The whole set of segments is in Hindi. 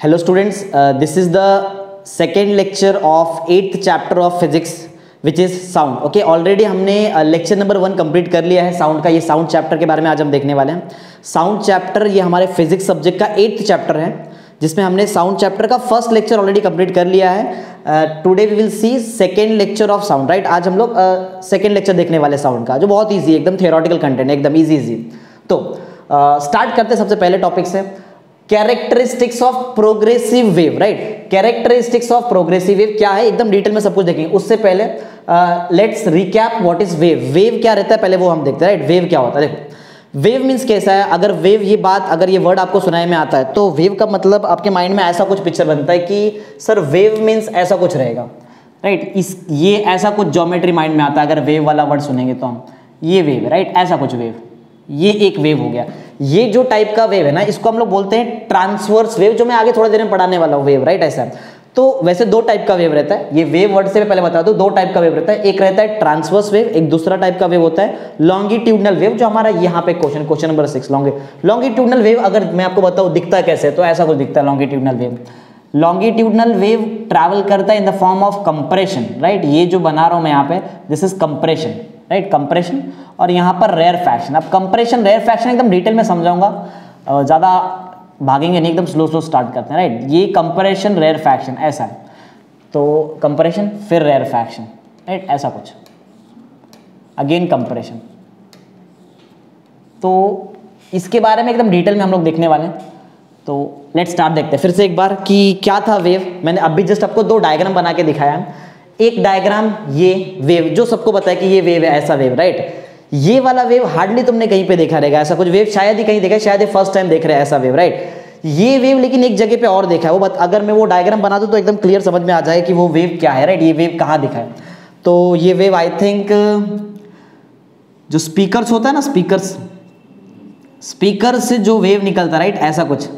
Hello students, this is the second lecture of 8th chapter of physics which is sound. Okay, already हमने लेक्चर नंबर 1 कंप्लीट कर लिया है साउंड का. ये साउंड चैप्टर के बारे में आज हम देखने वाले हैं. साउंड चैप्टर ये हमारे फिजिक्स सब्जेक्ट का 8th चैप्टर है जिसमें हमने साउंड चैप्टर का फर्स्ट लेक्चर ऑलरेडी कंप्लीट कर लिया है. Today we will see second lecture of sound. Right, आज हम लोग सेकेंड लेक्चर देखने वाले साउंड का, जो बहुत ईजी है, एकदम थियोरेटिकल कंटेंट है, एकदम ईजी. तो स्टार्ट करते हैं सबसे पहले टॉपिक से. Characteristics of progressive wave. Right, characteristics of progressive wave क्या है, एकदम डिटेल में सब कुछ देखेंगे. उससे पहले let's recap what is wave. Wave क्या रहता है पहले वो हम देखते हैं. राइट, वेव क्या होता है. देखो वेव मीन्स कैसा है. अगर वेव ये बात, अगर ये वर्ड आपको सुनाई में आता है तो वेव का मतलब आपके माइंड में ऐसा कुछ पिक्चर बनता है कि सर वेव मीन्स ऐसा कुछ रहेगा. राइट, इस ये ऐसा कुछ ज्योमेट्री माइंड में आता है अगर वेव वाला वर्ड सुनेंगे तो हम, ये वेव है. राइट, ऐसा कुछ वेव, ये एक वेव हो गया. ये जो टाइप का वेव है ना, इसको हम लोग बोलते हैं ट्रांसवर्स वेव, जो मैं आगे थोड़ी देर में पढ़ाने वाला हूँ. वेव, राइट, ऐसा. तो वैसे दो टाइप का वेव रहता है. ये वेव वर्ड से मैं पहले बता दूं, दो टाइप का वेव रहता है. एक रहता है ट्रांसवर्स वेव, एक दूसरा टाइप का वेव होता है लॉन्गिट्यूडनल वेव, जो हमारा यहाँ पे क्वेश्चन नंबर 6 लॉन्गिट्यूडनल वेव. अगर मैं आपको बताऊँ दिखता कैसे, तो ऐसा कुछ दिखता है longitudinal wave. Longitudinal wave travel करता है in the form of compression. Right, ये जो बना रहा हूँ मैं यहाँ पे, this is compression. Right, compression. और यहाँ पर रेयर फ्रैक्शन. अब कंप्रेशन रेयर फ्रैक्शन एकदम डिटेल में समझाऊंगा, ज़्यादा भागेंगे नहीं, एकदम स्लो स्टार्ट करते हैं. राइट, ये कंप्रेशन रेयर फ्रैक्शन ऐसा है. तो कंप्रेशन फिर रेयर फ्रैक्शन. राइट, ऐसा कुछ, अगेन कंप्रेशन. तो इसके बारे में एकदम डिटेल में हम लोग देखने वाले हैं. तो लेट्स स्टार्ट, देखते हैं फिर से एक बार कि क्या था वेव. मैंने अभी जस्ट आपको दो डायग्राम बना के दिखाया है. एक डायग्राम ये वेव, जो सबको पता है कि ये वेव है, ऐसा वेव. राइट, ये वाला वेव हार्डली तुमने कहीं पे देखा रहेगा. ऐसा कुछ वेव शायद ही कहीं देखा है, शायद ही फर्स्ट टाइम देख रहे हैं ऐसा वेव. राइट, ये वेव लेकिन एक जगह पे और देखा है. वो अगर मैं वो डायग्राम बना दूं तो एकदम क्लियर समझ में आ जाए कि वो वेव क्या है. राइट, ये वेव कहाँ दिखा है. तो ये वेव आई थिंक जो स्पीकर्स होता है ना, स्पीकर से जो वेव निकलता है. राइट, ऐसा कुछ.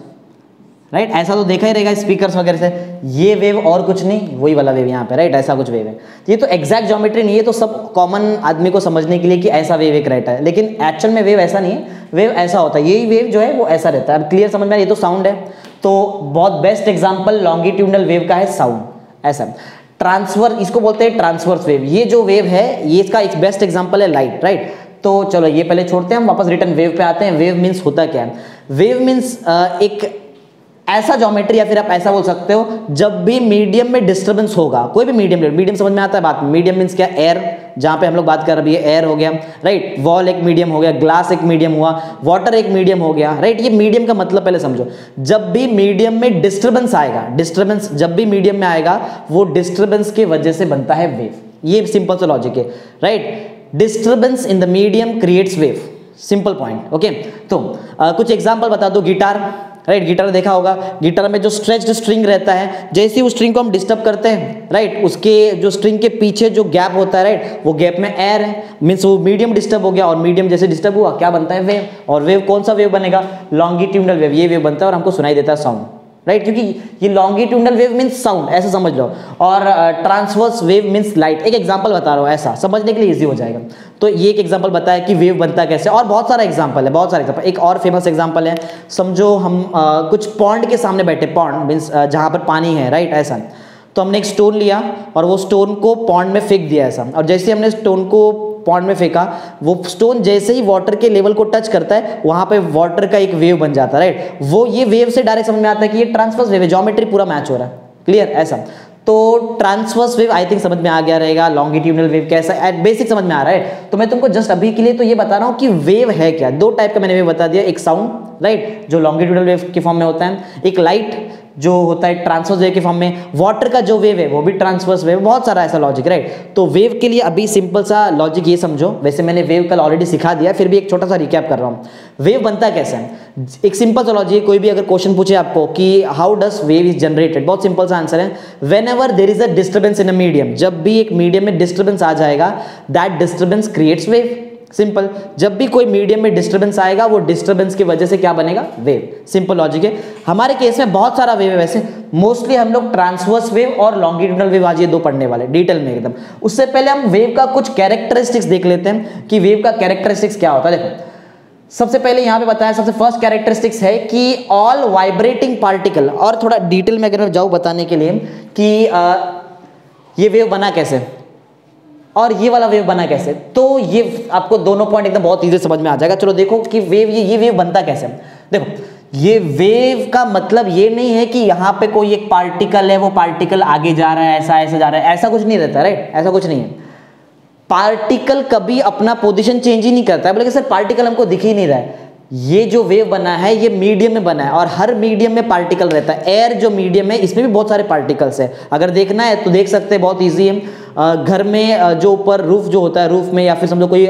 राइट, ऐसा तो देखा ही रहेगा स्पीकर्स वगैरह से. ये वेव और कुछ नहीं, वही वाला वेव यहाँ पे. राइट, ऐसा कुछ वेव है. ये तो एग्जैक्ट ज्योमेट्री नहीं है, तो सब कॉमन आदमी को समझने के लिए कि ऐसा वेव एक रहता है, लेकिन एक्चुअल में वेव ऐसा नहीं है. वेव ऐसा होता है, यही वेव जो है वो ऐसा रहता है. अब क्लियर समझ में आया. ये तो साउंड है, तो बहुत बेस्ट एग्जाम्पल लॉन्गिट्यूडनल वेव का है साउंड. ऐसा ट्रांसफर, इसको बोलते हैं ट्रांसवर्स वेव. ये जो वेव है ये इसका एक बेस्ट एग्जाम्पल है लाइट. राइट, तो चलो ये पहले छोड़ते हैं, हम वापस रिटर्न वेव पे आते हैं. वेव मीन्स होता क्या है. वेव मीन्स एक ऐसा ज्योमेट्री, या फिर आप ऐसा बोल सकते हो, जब भी मीडियम में डिस्टर्बेंस होगा, कोई भी मीडियम समझ में आता है बात. मीडियम मीन्स क्या, एयर, जहां पे हम लोग बात कर रहे हैं एयर हो गया. राइट, वॉल एक मीडियम हो गया, ग्लास एक मीडियम हुआ, वाटर एक मीडियम हो गया. राइट, ये मीडियम का मतलब पहले समझो. जब भी मीडियम में डिस्टर्बेंस आएगा, डिस्टर्बेंस जब भी मीडियम में आएगा, वो डिस्टर्बेंस की वजह से बनता है वेव. ये सिंपल सा लॉजिक है. Right, disturbance in the medium creates wave. Simple point. Okay, तो कुछ एग्जाम्पल बता दो. गिटार. राइट, गिटार देखा होगा. गिटार में जो स्ट्रेच्ड स्ट्रिंग रहता है, जैसे ही उस स्ट्रिंग को हम डिस्टर्ब करते हैं, राइट, उसके जो स्ट्रिंग के पीछे जो गैप होता है, राइट, वो गैप में एयर है, मीन्स वो मीडियम डिस्टर्ब हो गया. और मीडियम जैसे डिस्टर्ब हुआ, क्या बनता है, वेव. और वेव कौन सा वेव बनेगा, लॉन्गिट्यूडनल वेव. ये वेव बनता है और हमको सुनाई देता है साउंड. राइट, क्योंकि ये लॉन्गिट्यूडनल वेव मीन्स साउंड, ऐसा समझ लो. और ट्रांसवर्स वेव मीन्स लाइट. एक एग्जांपल बता रहा हूँ, ऐसा समझने के लिए इजी हो जाएगा. तो ये एक एग्जांपल बताया कि वेव बनता कैसे. और बहुत सारा एग्जांपल है, बहुत सारे एग्जांपल. एक और फेमस एग्जांपल है, समझो हम कुछ पॉन्ड के सामने बैठे. पॉन्ड मीन्स जहाँ पर पानी है. राइट, ऐसा. तो हमने एक स्टोन लिया और वो स्टोन को पॉन्ड में फेंक दिया ऐसा. और जैसे हमने स्टोन को पॉन्ड में फेंका, वो स्टोन जैसे ही वाटर के लेवल को टच करता है, वहां पे वाटर का एक वेव बन जाता है. राइट, वो ये वेव से डायरेक्ट समझ में आता है कि ये ट्रांसवर्स वेव है. ज्योमेट्री पूरा मैच हो रहा है. क्लियर, ऐसा. तो ट्रांसवर्स वेव आई थिंक समझ में आ गया रहेगा. लॉन्गिट्यूडनल वेव कैसा है, बेसिक समझ में आ रहा है. तो मैं तुमको जस्ट अभी के लिए तो ये बता रहा हूँ कि वेव है क्या. दो टाइप का मैंने वेव बता दिया. एक साउंड, राइट, जो लॉन्गिट्यूडनल वेव के फॉर्म में होता है. एक लाइट जो होता है ट्रांसवर्स वेव के फॉर्म में. वाटर का जो वेव है वो भी ट्रांसवर्स वेव. बहुत सारा ऐसा लॉजिक. राइट, तो वेव के लिए अभी सिंपल सा लॉजिक ये समझो. वैसे मैंने वेव कल ऑलरेडी सिखा दिया, फिर भी एक छोटा सा रिकैप कर रहा हूँ. वेव बनता कैसे है, एक सिंपल सा लॉजिक. कोई भी अगर क्वेश्चन पूछे आपको कि how does wave is generated, बहुत सिंपल सा आंसर है, when ever there is a disturbance in a medium. जब भी एक मीडियम में डिस्टर्बेंस आ जाएगा, that disturbance creates wave. Simple. जब भी कोई मीडियम में डिस्टर्बेंस आएगा, वो डिस्टर्बेंस की वजह से क्या बनेगा, वेव. सिंपल लॉजिक है. हमारे केस में बहुत सारा वेव है. वैसे मोस्टली हम लोग ट्रांसवर्स वेव और लॉन्गिट्यूडनल वेव आज ये दो पढ़ने वाले डिटेल में एकदम. उससे पहले हम वेव का कुछ कैरेक्टरिस्टिक्स देख लेते हैं कि वेव का कैरेक्टरिस्टिक्स क्या होता है. देखो, सबसे पहले यहाँ पे बताया, सबसे फर्स्ट कैरेक्टरिस्टिक्स है कि ऑल वाइब्रेटिंग पार्टिकल, और थोड़ा डिटेल में अगर जाऊँ बताने के लिए कि ये वेव बना कैसे और ये वाला वेव बना कैसे, तो ये आपको दोनों पॉइंट एकदम बहुत इजी समझ में आ जाएगा। चलो देखो कि वेव, ये वेव बनता कैसे। देखो ये वेव का मतलब ये नहीं है कि यहाँ पे कोई एक पार्टिकल है, वो पार्टिकल आगे जा रहा है, ऐसा ऐसा जा रहा है, ऐसा कुछ नहीं रहता, राइट, ऐसा कुछ नहीं है। पार्टिकल कभी अपना पोजीशन चेंज ही नहीं करता है, बल्कि सर पार्टिकल हमको दिख ही नहीं रहा है। ये जो वेव बना है ये मीडियम में बना है, और हर मीडियम में पार्टिकल रहता है। एयर जो मीडियम है इसमें भी बहुत सारे पार्टिकल्स है, अगर देखना है तो देख सकते हैं, बहुत ईजी है। घर में जो ऊपर रूफ जो होता है, रूफ में या फिर समझो कोई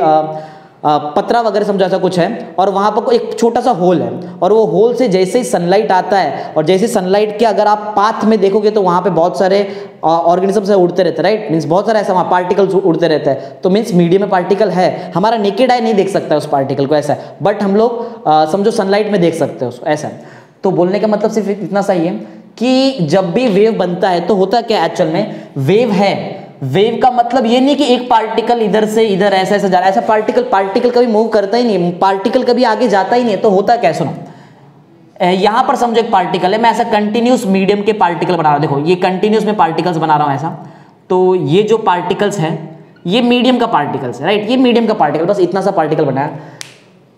पतरा वगैरह समझो ऐसा कुछ है, और वहाँ पर एक छोटा सा होल है, और वो होल से जैसे ही सनलाइट आता है, और जैसे सनलाइट के अगर आप पाथ में देखोगे तो वहाँ पे बहुत सारे ऑर्गेनिजम्स उड़ते रहते हैं, राइट, मीन्स बहुत सारा ऐसा वहाँ पार्टिकल्स उड़ते रहते हैं, तो मीन्स मीडियम में पार्टिकल है। हमारा नेकेड आई नहीं देख सकता है उस पार्टिकल को ऐसा, बट हम लोग समझो सनलाइट में देख सकते हैं उसको ऐसा। तो बोलने का मतलब सिर्फ इतना सा ही है कि जब भी वेव बनता है तो होता क्या एक्चुअल में, वेव है, वेव का मतलब ये नहीं कि एक पार्टिकल इधर से इधर ऐसा ऐसा जा रहा है, ऐसा पार्टिकल कभी मूव करता ही नहीं, पार्टिकल कभी आगे जाता ही नहीं है। तो होता क्या, सुनो, यहां पर समझो एक पार्टिकल है, मैं ऐसा कंटिन्यूस मीडियम के पार्टिकल बना रहा हूं, देखो ये कंटिन्यूस में पार्टिकल्स बना रहा हूं ऐसा, तो ये जो पार्टिकल्स है ये मीडियम का पार्टिकल्स है, राइट, ये मीडियम का पार्टिकल, बस इतना सा पार्टिकल बनाया,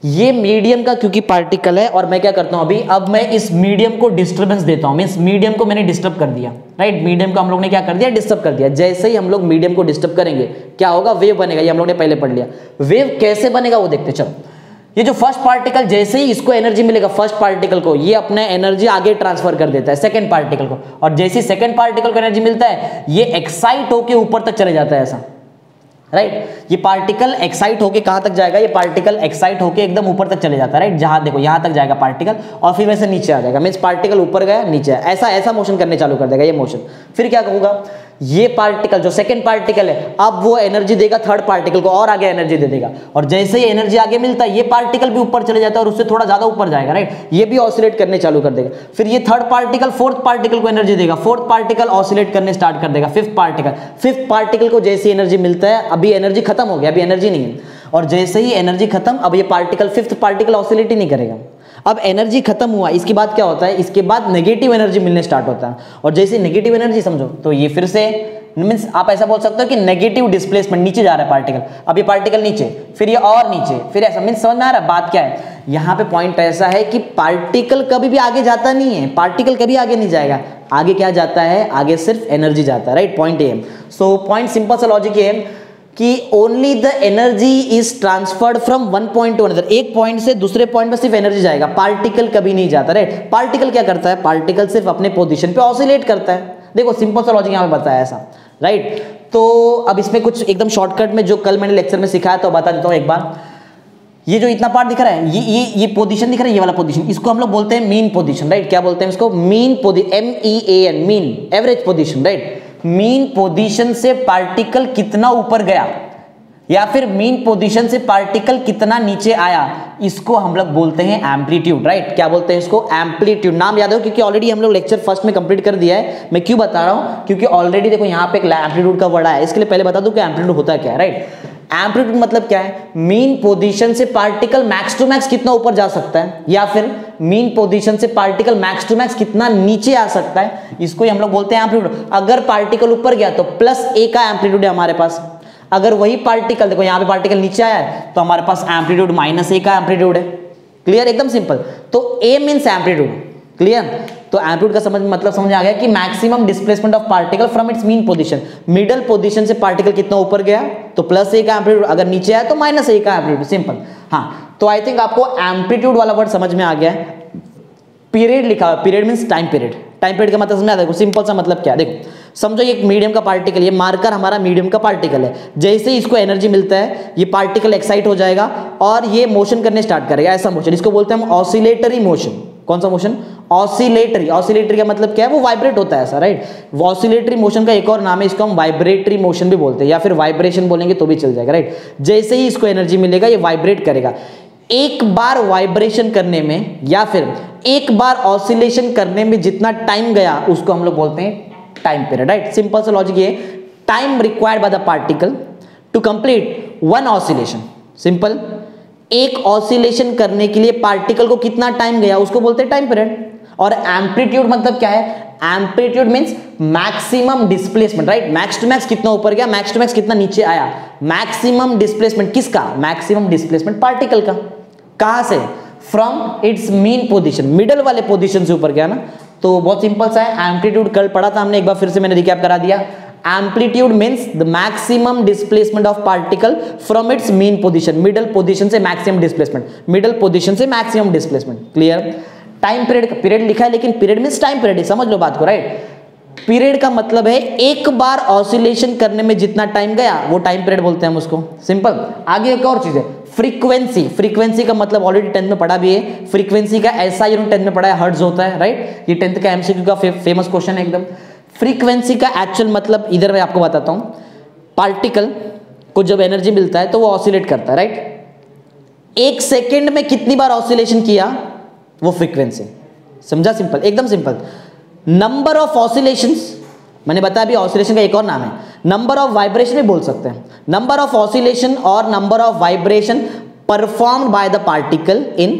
ये मीडियम का क्योंकि पार्टिकल है, और मैं क्या करता हूं अभी, अब मैं इस मीडियम को डिस्टर्बेंस देता हूं, मींस मीडियम को मैंने डिस्टर्ब कर दिया, राइट, मीडियम को हम लोग ने क्या कर दिया, डिस्टर्ब कर दिया। जैसे ही हम लोग मीडियम को डिस्टर्ब करेंगे क्या होगा, वेव बनेगा, ये हम लोग ने पहले पढ़ लिया। वेव कैसे बनेगा वो देखते, चलो ये जो फर्स्ट पार्टिकल जैसे ही इसको एनर्जी मिलेगा, फर्स्ट पार्टिकल को, ये अपना एनर्जी आगे ट्रांसफर कर देता है सेकंड पार्टिकल को, और जैसे ही सेकंड पार्टिकल को एनर्जी मिलता है ये एक्साइट होकर ऊपर तक चले जाता है ऐसा, राइट, ये पार्टिकल एक्साइट होके कहां तक जाएगा, ये पार्टिकल एक्साइट होके एकदम ऊपर तक चले जाता है, राइट, जहां देखो यहां तक जाएगा पार्टिकल, और फिर वैसे नीचे आ जाएगा, मींस पार्टिकल ऊपर गया नीचे, ऐसा ऐसा मोशन करने चालू कर देगा ये मोशन। फिर क्या होगा, ये पार्टिकल जो सेकंड पार्टिकल है अब वो एनर्जी देगा थर्ड पार्टिकल को, और आगे एनर्जी दे देगा, और जैसे ही एनर्जी आगे मिलता है ये पार्टिकल भी ऊपर चले जाता है और उससे थोड़ा ज्यादा ऊपर जाएगा, राइट, ये भी ऑसिलेट करने चालू कर देगा। फिर ये थर्ड पार्टिकल फोर्थ पार्टिकल को एनर्जी देगा, फोर्थ पार्टिकल ऑसिलेट करने स्टार्ट कर देगा, फिफ्थ पार्टिकल को जैसे एनर्जी मिलता है, अभी एनर्जी खत्म हो गया, अभी एनर्जी नहीं है, और जैसे ही एनर्जी खत्म, अब ये पार्टिकल फिफ्थ पार्टिकल ऑसिलेट ही नहीं करेगा, अब एनर्जी खत्म हुआ, इसके बाद क्या होता है, इसके बाद नेगेटिव एनर्जी मिलने स्टार्ट होता है, और जैसे नेगेटिव एनर्जी समझो तो ये फिर से मींस आप ऐसा बोल सकते हो कि नेगेटिव डिस्प्लेसमेंट, नीचे जा रहा है पार्टिकल, अब ये पार्टिकल नीचे, फिर ये और नीचे, फिर ऐसा, मींस समझ में आ रहा है बात क्या है। यहाँ पे पॉइंट ऐसा है कि पार्टिकल कभी भी आगे जाता नहीं है, पार्टिकल कभी आगे नहीं जाएगा, आगे क्या जाता है, आगे सिर्फ एनर्जी जाता है, राइट, पॉइंट ये है। सो पॉइंट सिंपल सा लॉजिक है कि only the energy is transferred from one point two another, एक पॉइंट से दूसरे पॉइंट में सिर्फ एनर्जी जाएगा, पार्टिकल कभी नहीं जाता, राइट। पार्टिकल क्या करता है, पार्टिकल सिर्फ अपने पोजीशन पे ऑसिलेट करता है, देखो सिंपल सा लॉजिक यहाँ पे बताया ऐसा, राइट। तो अब इसमें कुछ एकदम शॉर्टकट में जो कल मैंने लेक्चर में सिखाया तो बता देता हूँ एक बार। ये जो इतना पार्ट दिख रहा है, ये पोजीशन दिख रहा है, ये वाला पोजीशन, इसको हम लोग बोलते हैं मीन पोजीशन, राइट। क्या बोलते हैं इसको, mean position, MEAN, mean, average position, right. Mean position से पार्टिकल कितना ऊपर गया या फिर मीन पोजीशन से पार्टिकल कितना नीचे आया, इसको हम लोग बोलते हैं एम्पलीट्यूड, राइट। क्या बोलते हैं इसको, एम्पलीट्यूड। नाम याद हो क्योंकि ऑलरेडी हम लोग लेक्चर फर्स्ट में कंप्लीट कर दिया है। मैं क्यों बता रहा हूं, क्योंकि ऑलरेडी देखो यहाँ पे एक एम्पलीट्यूड का वर्ड है, इसके लिए पहले बता दूं कि एम्पलीट्यूड होता क्या है, राइट। एम्पलीट्यूड मतलब क्या है, मीन पोजीशन से पार्टिकल मैक्स टू मैक्स कितना ऊपर जा सकता है, या फिर मीन पोजीशन से पार्टिकल मैक्स टू मैक्स कितना नीचे आ सकता है, इसको हम लोग बोलते हैं एम्पलीट्यूड। अगर पार्टिकल ऊपर गया तो +A का एम्पलीट्यूड है हमारे पास, अगर वही पार्टिकल, देखो यहाँ पे पार्टिकल नीचे आया है तो हमारे पास एम्पलीट्यूड -A का एम्पलीट्यूड है। क्लियर, एकदम सिंपल। तो A मींस एम्पलीट्यूड, क्लियर। तो एम्पलीट्यूड का मतलब समझ आ गया कि maximum displacement of particle from its mean position. Middle position से पार्टिकल कितना ऊपर गया तो +A का एम्पलीट्यूड, अगर नीचे आया तो -A का एम्पलीट्यूड, सिंपल। हाँ, तो आई थिंक आपको एम्पलीट्यूड वाला वर्ड समझ में आ गया है। पीरियड लिखा हुआ, period means time period. Time period का मतलब समझ में आता है, सिंपल सा मतलब क्या है, देखो समझो ये एक मीडियम का पार्टिकल, ये मार्कर हमारा मीडियम का पार्टिकल है। जैसे ही इसको एनर्जी मिलता है ये पार्टिकल एक्साइट हो जाएगा और ये मोशन करने स्टार्ट करेगा, ऐसा मोशन, इसको बोलते हैं हम ऑसिलेटरी मोशन। कौन सा मोशन, ऑसिलेटरी। ऑसिलेटरी का मतलब क्या है, वो वाइब्रेट होता है ऐसा, राइट। ऑसिलेटरी मोशन का एक और नाम है, इसको हम वाइब्रेटरी मोशन भी बोलते हैं, या फिर वाइब्रेशन बोलेंगे तो भी चल जाएगा, राइट। जैसे ही इसको एनर्जी मिलेगा ये वाइब्रेट करेगा। एक बार वाइब्रेशन करने में या फिर एक बार ऑसिलेशन करने में जितना टाइम गया उसको हम लोग बोलते हैं टाइम पीरियड, राइट। सिंपल सा लॉजिक ये, time required by the particle to complete one oscillation, simple. एक ऑसिलेशन करने के लिए पार्टिकल को कितना टाइम गया उसको बोलते हैं टाइम पीरियड। और एम्पलीट्यूड मतलब क्या है, amplitude means maximum displacement, right. Max to max कितना ऊपर गया, मैक्स टू मैक्स कितना नीचे आया। मैक्सिमम डिस्प्लेसमेंट किसका, मैक्सिमम डिस्प्लेसमेंट पार्टिकल का। कहां से, from its mean position, middle वाले पोजीशन से ऊपर गया ना। तो बहुत सिंपल सा है, एम्पलीट्यूड कल पढ़ा था हमने, एक बार फिर से मैंने रिकैप करा दिया। Amplitude means the maximum displacement of particle from its mean position, middle position से मैक्सिमम डिस्प्लेसमेंट, मिडल पोजीशन से maximum displacement. Clear. Time period, period लिखा है लेकिन पीरियड मींस टाइम पीरियड, समझ लो बात को, राइट। पीरियड का मतलब है एक बार ऑसिलेशन करने में जितना टाइम गया वो टाइम पीरियड बोलते हैं हम उसको, सिंपल। आगे एक और चीज है फ्रीक्वेंसी। फ्रीक्वेंसी का मतलब ऑलरेडी 10th में पढ़ा भी है। फ्रीक्वेंसी का ऐसा ही 10th में पढ़ा है, हर्ट्ज होता है, राइट। ये 10th का एमसीक्यू का फेमस क्वेश्चन है एकदम। फ्रीक्वेंसी का एक्चुअल मतलब इधर मैं आपको बताता हूं, पार्टिकल को जब एनर्जी मिलता है तो वो ऑसिलेट करता है, राइट। एक सेकेंड में कितनी बार ऑसिलेशन किया वो फ्रीक्वेंसी, समझा, सिंपल, एकदम सिंपल। नंबर ऑफ ऑसिलेशंस, मैंने बताया अभी ऑसिलेशन का एक और नाम है, नंबर ऑफ वाइब्रेशन भी बोल सकते हैं। नंबर ऑफ ऑसिलेशन और number of vibration performed by the particle in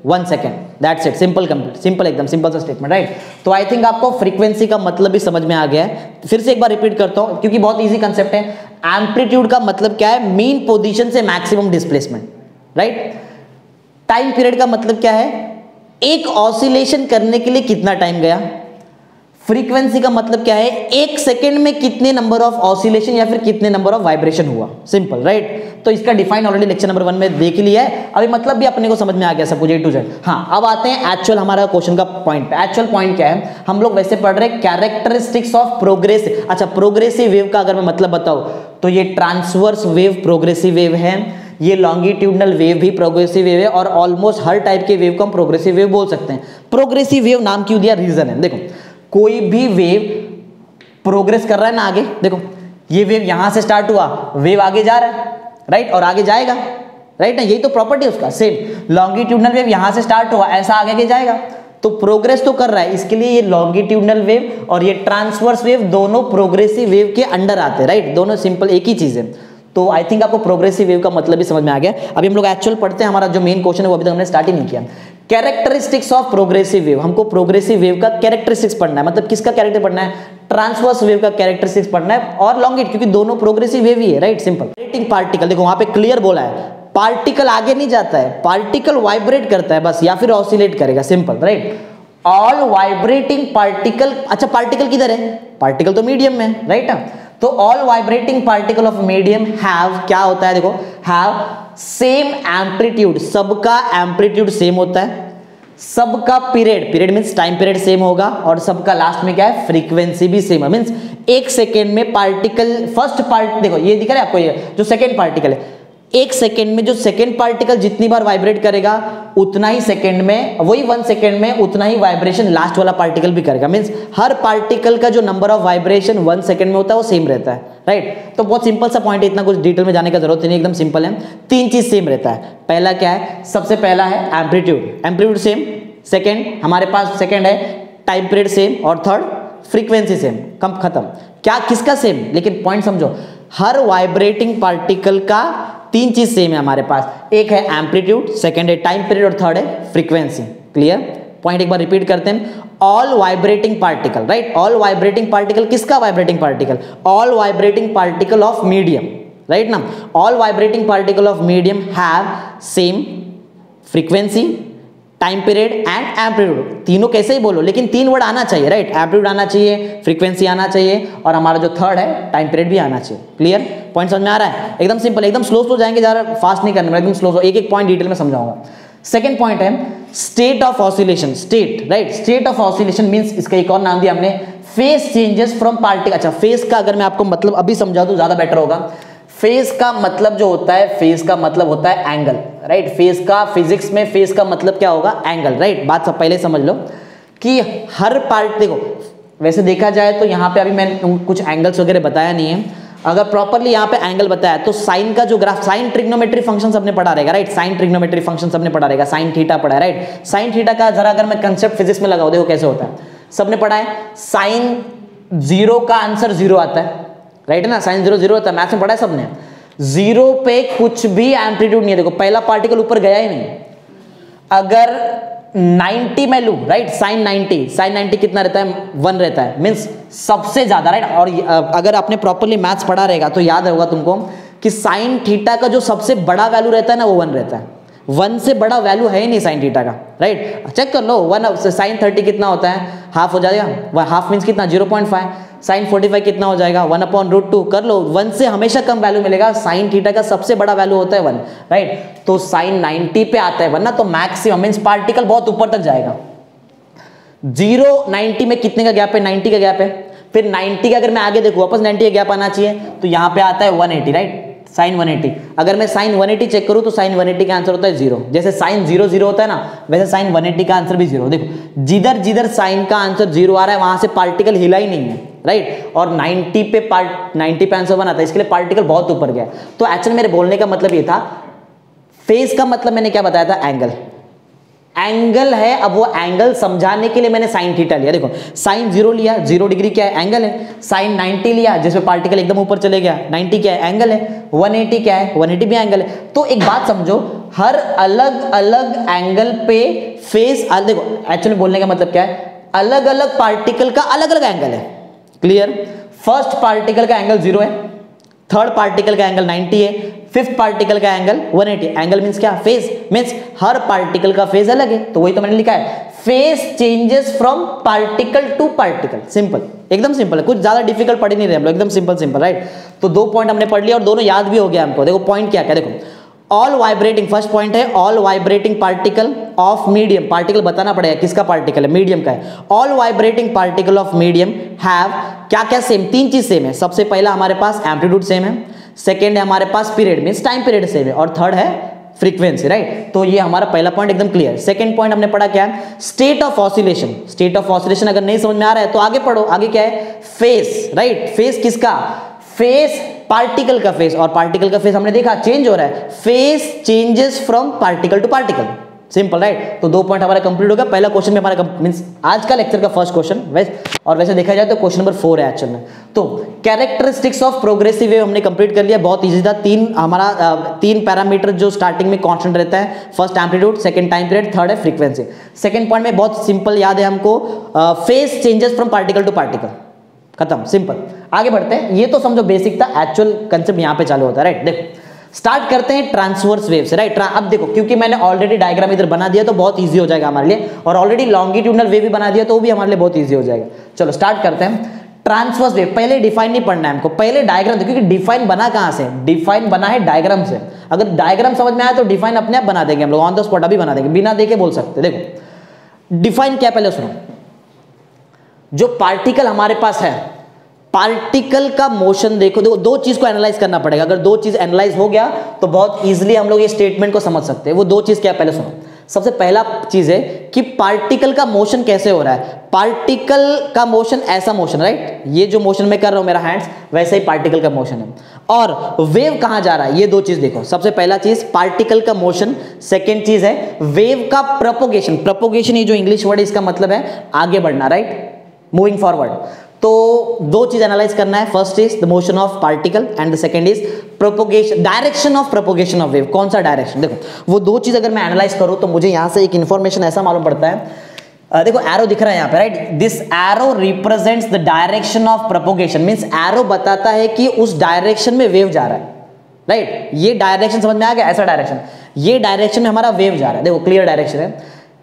1 second, that's it, simple, complete, simple, एकदम सिंपल सा स्टेटमेंट, राइट। तो आई थिंक आपको फ्रीक्वेंसी का मतलब भी समझ में आ गया है। फिर से एक बार रिपीट करता हूं क्योंकि बहुत इजी कंसेप्ट है। एम्पलीट्यूड का मतलब क्या है, मीन पोजीशन से maximum displacement, right. Time period का मतलब क्या है, एक ऑसिलेशन करने के लिए कितना टाइम गया। फ्रीक्वेंसी का मतलब क्या है, एक सेकेंड में कितने नंबर ऑफ ऑसिलेशन या फिर कितने नंबर ऑफ वाइब्रेशन हुआ, सिंपल, राइट। तो इसका डिफाइन ऑलरेडी लेक्चर नंबर 1 में देख लिया है, अभी मतलब भी अपने को समझ में आ गया सब कुछ A to Z। हाँ, अब आते हैं एक्चुअल हमारा क्वेश्चन का पॉइंट पे। एक्चुअल पॉइंट क्या है, हम लोग वैसे पढ़ रहे हैं कैरेक्टरिस्टिक्स ऑफ प्रोग्रेसिव। अच्छा, प्रोग्रेसिव वेव का अगर मैं मतलब बताऊं तो ये ट्रांसवर्स वेव प्रोग्रेसिव वेव है, ये लॉन्गिट्यूडनल वेव भी प्रोग्रेसिव वेव है, और ऑलमोस्ट हर टाइप के वेव को हम प्रोग्रेसिव वेव बोल सकते हैं। प्रोग्रेसिव वेव नाम क्यों दिया, रीजन है, देखो कोई भी वेव प्रोग्रेस कर रहा है ना आगे, देखो ये वेव यहां से स्टार्ट हुआ, वेव आगे जा रहा है, राइट, और आगे जाएगा, राइट ना, यही तो प्रॉपर्टी है उसका। सेम लॉन्गिट्यूडनल वेव यहां से स्टार्ट हुआ, ऐसा आगे जाएगा, तो प्रोग्रेस तो कर रहा है, इसके लिए ये लॉन्गिट्यूडनल वेव और ये ट्रांसवर्स वेव दोनों प्रोग्रेसिव वेव के अंडर आते हैं, राइट, दोनों सिंपल एक ही चीज है। तो आई थिंक आपको प्रोग्रेसिव वेव का मतलब भी समझ में आ गया। अभी हम लोग एक्चुअल पढ़ते हैं, हमारा जो मेन क्वेश्चन है वो अभी तक हमने स्टार्ट ही नहीं किया। कैरेक्टरिस्टिक्स ऑफ प्रोग्रेसिव वेव, हमको प्रोग्रेसिव वेव का कैरेक्टरिस्टिक्स पढ़ना है, मतलब किसका कैरेक्टर पढ़ना है, ट्रांसवर्स वेव का कैरेक्टरिस्टिक्स पढ़ना है, और लॉन्गिट्यूड, क्योंकि दोनों प्रोग्रेसिव वेव ही है, राइट, सिंपल। वाइब्रेटिंग पार्टिकल, देखो वहां पे क्लियर बोला है, पार्टिकल आगे नहीं जाता है, पार्टिकल वाइब्रेट करता है बस, या फिर ऑसिलेट करेगा, simple, right. All vibrating particle, अच्छा पार्टिकल किधर है, पार्टिकल तो मीडियम में, राइट। तो all vibrating particle of medium have, क्या होता है देखो, हैव सेम एम्पलीट्यूड, सबका एम्पलीट्यूड सेम होता है, सबका period, period means time period same होगा, और सबका लास्ट में क्या है, फ्रीक्वेंसी भी सेम है। मींस एक सेकेंड में पार्टिकल, फर्स्ट पार्ट देखो ये दिख रहा है आपको, ये जो सेकेंड पार्टिकल है, एक सेकेंड में जो सेकेंड पार्टिकल जितनी बार वाइब्रेट करेगा उतना ही सेकेंड में, वही 1 सेकेंड में उतना ही वाइब्रेशन लास्ट वाला पार्टिकल भी करेगा। मींस हर पार्टिकल का जो नंबर ऑफ वाइब्रेशन 1 सेकेंड में होता है वो सेम रहता है, राइट। तो बहुत सिंपल सा पॉइंट है, इतना कुछ डिटेल में जाने का जरूरत नहीं, एकदम सिंपल है। 3 चीज सेम रहता है, पहला क्या है, सबसे पहला है एम्पलीट्यूड, एम्पलीट्यूड सेम, सेकेंड हमारे पास सेकेंड है टाइम पीरियड सेम, और थर्ड फ्रीक्वेंसी सेम, कम खत्म। क्या किसका सेम, लेकिन पॉइंट समझो, हर वाइब्रेटिंग पार्टिकल का 3 चीज सेम है हमारे पास, एक है एम्पलीट्यूड, सेकंड है टाइम पीरियड, और थर्ड है फ्रीक्वेंसी। क्लियर, पॉइंट एक बार रिपीट करते हैं, all vibrating particle, right, all vibrating particle, किसका vibrating particle, all vibrating particle of medium, right ना, all vibrating particle of medium have same frequency, time period and amplitude. तीनों कैसे ही बोलो, लेकिन 3 वर्ड आना चाहिए, राइट, एम्पलीट्यूड आना चाहिए, फ्रीक्वेंसी आना चाहिए, और हमारा जो थर्ड है टाइम पीरियड भी आना चाहिए। क्लियर, पॉइंट समझ में आ रहा है, एकदम सिंपल, एकदम स्लो जाएंगे, ज़्यादा फास्ट नहीं करना, एकदम स्लो, एक एक पॉइंट डिटेल में समझाऊंगा। सेकंड पॉइंट है state of oscillation, state, right, state of oscillation means, इसका एक और नाम दिया हमने, फेज चेंजेस फ्रॉम पार्टिकल। अच्छा, फेज का अगर मैं आपको मतलब अभी समझा दूं ज्यादा बेटर होगा। फेज का मतलब जो होता है, फेज का मतलब होता है एंगल, राइट, फेज का फिजिक्स में फेज का मतलब क्या होगा, एंगल, राइट। बात सब पहले समझ लो कि हर पार्ट, देखो वैसे देखा जाए तो यहाँ पे अभी मैंने कुछ एंगल्स वगैरह बताया नहीं है, अगर प्रॉपर्ली यहाँ पे एंगल बताया तो साइन का जो ग्राफ, साइन ट्रिग्नोमेट्री फंक्शन सबने पढ़ा रहेगा, राइट, साइन ट्रिग्नोमेट्री फंक्शन सबने पढ़ा रहेगा, साइन थीटा पढ़ा है, राइट। साइन थीटा का जरा अगर मैं कंसेप्ट फिजिक्स में लगाऊं, देखो कैसे होता है, सबने पढ़ा है, साइन 0 का आंसर 0 आता है, राइट ना, साइन 0 0 होता है, मैथ्स में पढ़ा है सबने। जीरो पे कुछ भी एम्पलीट्यूड नहीं है। देखो पहला पार्टिकल ऊपर गया ही नहीं। अगर 90 में लू, राइट, साइन 90 कितना रहता है, 1 रहता है, मीन्स सबसे ज्यादा, राइट। और अगर आपने प्रॉपरली मैथ्स पढ़ा रहेगा तो याद होगा तुमको कि साइन थीटा का जो सबसे बड़ा वैल्यू रहता है ना वो 1 रहता है। 1 से बड़ा वैल्यू है ही नहीं साइन थीटा का, राइट। चेक कर लो, 1 साइन 30 कितना होता है, हाफ हो जाएगा, हाफ मीन्स कितना 0.5। साइन 45 कितना हो जाएगा, 1/√2 कर लो। 1 से हमेशा कम वैल्यू मिलेगा, साइन थीटा का सबसे बड़ा वैल्यू होता है 1, राइट। तो साइन 90 पे आता है 1 ना, तो मैक्सिमम मीन्स पार्टिकल बहुत ऊपर तक जाएगा। 0-90 में कितने का गैप है, 90 का गैप है। फिर 90 का अगर मैं आगे देखूं वापस 90 का गैप आना चाहिए, तो यहां पे आता है 180, राइट, साइन 180। अगर मैं साइन 180 चेक करूं तो साइन 180 का आंसर होता है 0। जैसे साइन 0 होता है ना, वैसे साइन 180 का आंसर भी 0। देखो जिधर जिधर साइन का आंसर 0 आ रहा है वहां से पार्टिकल हिला ही नहीं है, राइट। और 90 पे आंसर 1 आता है, इसके लिए पार्टिकल बहुत ऊपर गया। तो एक्चुअली मेरे बोलने का मतलब ये था, फेज का मतलब मैंने क्या बताया था, एंगल। एंगल है, अब वो एंगल समझाने के लिए मैंने साइन थीटा लिया। देखो साइन 0 लिया, 0 डिग्री क्या है, एंगल है। साइन 90 लिया जिसमें पार्टिकल एकदम ऊपर चले गया, 90 क्या है, एंगल है। 180 क्या है, 180 भी एंगल है। तो एक बात समझो, हर अलग अलग एंगल पे फेस, देखो एक्चुअली बोलने का मतलब क्या है, अलग अलग पार्टिकल का अलग अलग एंगल है। क्लियर। फर्स्ट पार्टिकल का एंगल 0 है, थर्ड पार्टिकल का एंगल 90 है, फिफ्थ पार्टिकल का एंगल 180। एंगल मींस क्या, फेज, मींस हर पार्टिकल का फेज अलग है। तो वही तो मैंने लिखा है, phase changes from particle to particle. Simple, एकदम सिंपल है, कुछ ज्यादा डिफिकल्ट पढ़ ही नहीं रहे हम लोग, एकदम सिंपल, राइट। तो 2 पॉइंट हमने पढ़ लिया और दोनों याद भी हो गया हमको। देखो पॉइंट क्या क्या, देखो ऑल वाइब्रेटिंग, फर्स्ट पॉइंट है all vibrating particle of medium. Particle बताना पड़ेगा किसका पार्टिकल है, मीडियम का है। All vibrating particle of medium have क्या क्या सेम, 3 चीज सेम है। सबसे पहला हमारे पास एम्पलीट्यूड सेम है, सेकेंड है हमारे पास period means time period same है, और थर्ड है फ्रीक्वेंसी, राइट। तो ये हमारा पहला पॉइंट एकदम क्लियर। सेकंड पॉइंट हमने पढ़ा क्या है, state of oscillation. State of oscillation अगर नहीं समझ में आ रहा है तो आगे पढ़ो, आगे क्या है, फेस, राइट। फेस किसका, फेस पार्टिकल का फेस, और पार्टिकल का फेस हमने देखा चेंज हो रहा है, phase changes from particle to particle. Simple, right. तो 2 पॉइंट हमारा कंप्लीट हो गया। पहला क्वेश्चन में हमारा मींस आज का लेक्चर का फर्स्ट क्वेश्चन, और वैसे देखा जाए तो क्वेश्चन नंबर 4 है एक्चुअल में। तो कैरेक्टरिस्टिक्स ऑफ प्रोग्रेसिव वेव हमने कंप्लीट कर लिया, बहुत इजी था। 3 पैरामीटर जो स्टार्टिंग में कांस्टेंट रहता है, first amplitude, second time period, third है फ्रीक्वेंसी। सेकंड पॉइंट में बहुत सिंपल याद है हमको, phase changes from particle to particle, खत्म, सिंपल। आगे बढ़ते हैं, ये तो समझो बेसिक था, एक्चुअल कंसेप्ट यहां पे चालू होता है, राइट। देखो स्टार्ट करते हैं ट्रांसवर्स वेव से, राइट। अब देखो क्योंकि मैंने ऑलरेडी डायग्राम इधर बना दिया तो बहुत इजी हो जाएगा हमारे लिए, और ऑलरेडी लॉन्गिट्यूडनल वेव भी बना दिया तो भी हमारे लिए बहुत इजी हो जाएगा। चलो स्टार्ट करते हैं। ट्रांसवर्स वेव, पहले डिफाइन नहीं पढ़ना है हमको, पहले डायग्राम देखो, क्योंकि डिफाइन बना कहां से, डिफाइन बना है डायग्राम से। अगर डायग्राम समझ में आया तो डिफाइन अपने आप बना देंगे हम लोग, ऑन द स्पॉट अभी बना देंगे, बिना देखे बोल सकते। देखो डिफाइन क्या, पहले सुनो। जो पार्टिकल हमारे पास है, पार्टिकल का मोशन देखो 2 चीज को एनालाइज करना पड़ेगा। अगर 2 चीज एनालाइज हो गया तो बहुत इजीली हम लोग ये स्टेटमेंट को समझ सकते हैं। वो 2 चीज क्या, पहले सुनो। सबसे पहला चीज है कि पार्टिकल का मोशन कैसे हो रहा है। पार्टिकल का मोशन ऐसा मोशन, राइट, ये जो मोशन मैं कर रहा हूं मेरा हैंड्स, वैसे ही पार्टिकल का मोशन है। और वेव कहां जा रहा है, ये 2 चीज देखो। सबसे पहला चीज पार्टिकल का मोशन, सेकेंड चीज है वेव का प्रोपोगेशन। प्रोपोगेशन ये जो इंग्लिश वर्ड है इसका मतलब है आगे बढ़ना, राइट, मूविंग फॉरवर्ड। तो 2 चीज एनालाइज करना है, first is the motion of particle and the second is propagation, direction of propagation of wave. कौन सा डायरेक्शन, देखो वो 2 चीज अगर मैं एनालाइज करूं तो मुझे यहां से एक इंफॉर्मेशन ऐसा मालूम पड़ता है। देखो एरो दिख रहा है यहां पे, right. This arrow represents the direction of propagation, means arrow बताता है कि उस डायरेक्शन में वेव जा रहा है, राइट। ये डायरेक्शन समझ में आ गया, ऐसा डायरेक्शन, ये डायरेक्शन में हमारा वेव जा रहा है, देखो क्लियर डायरेक्शन है।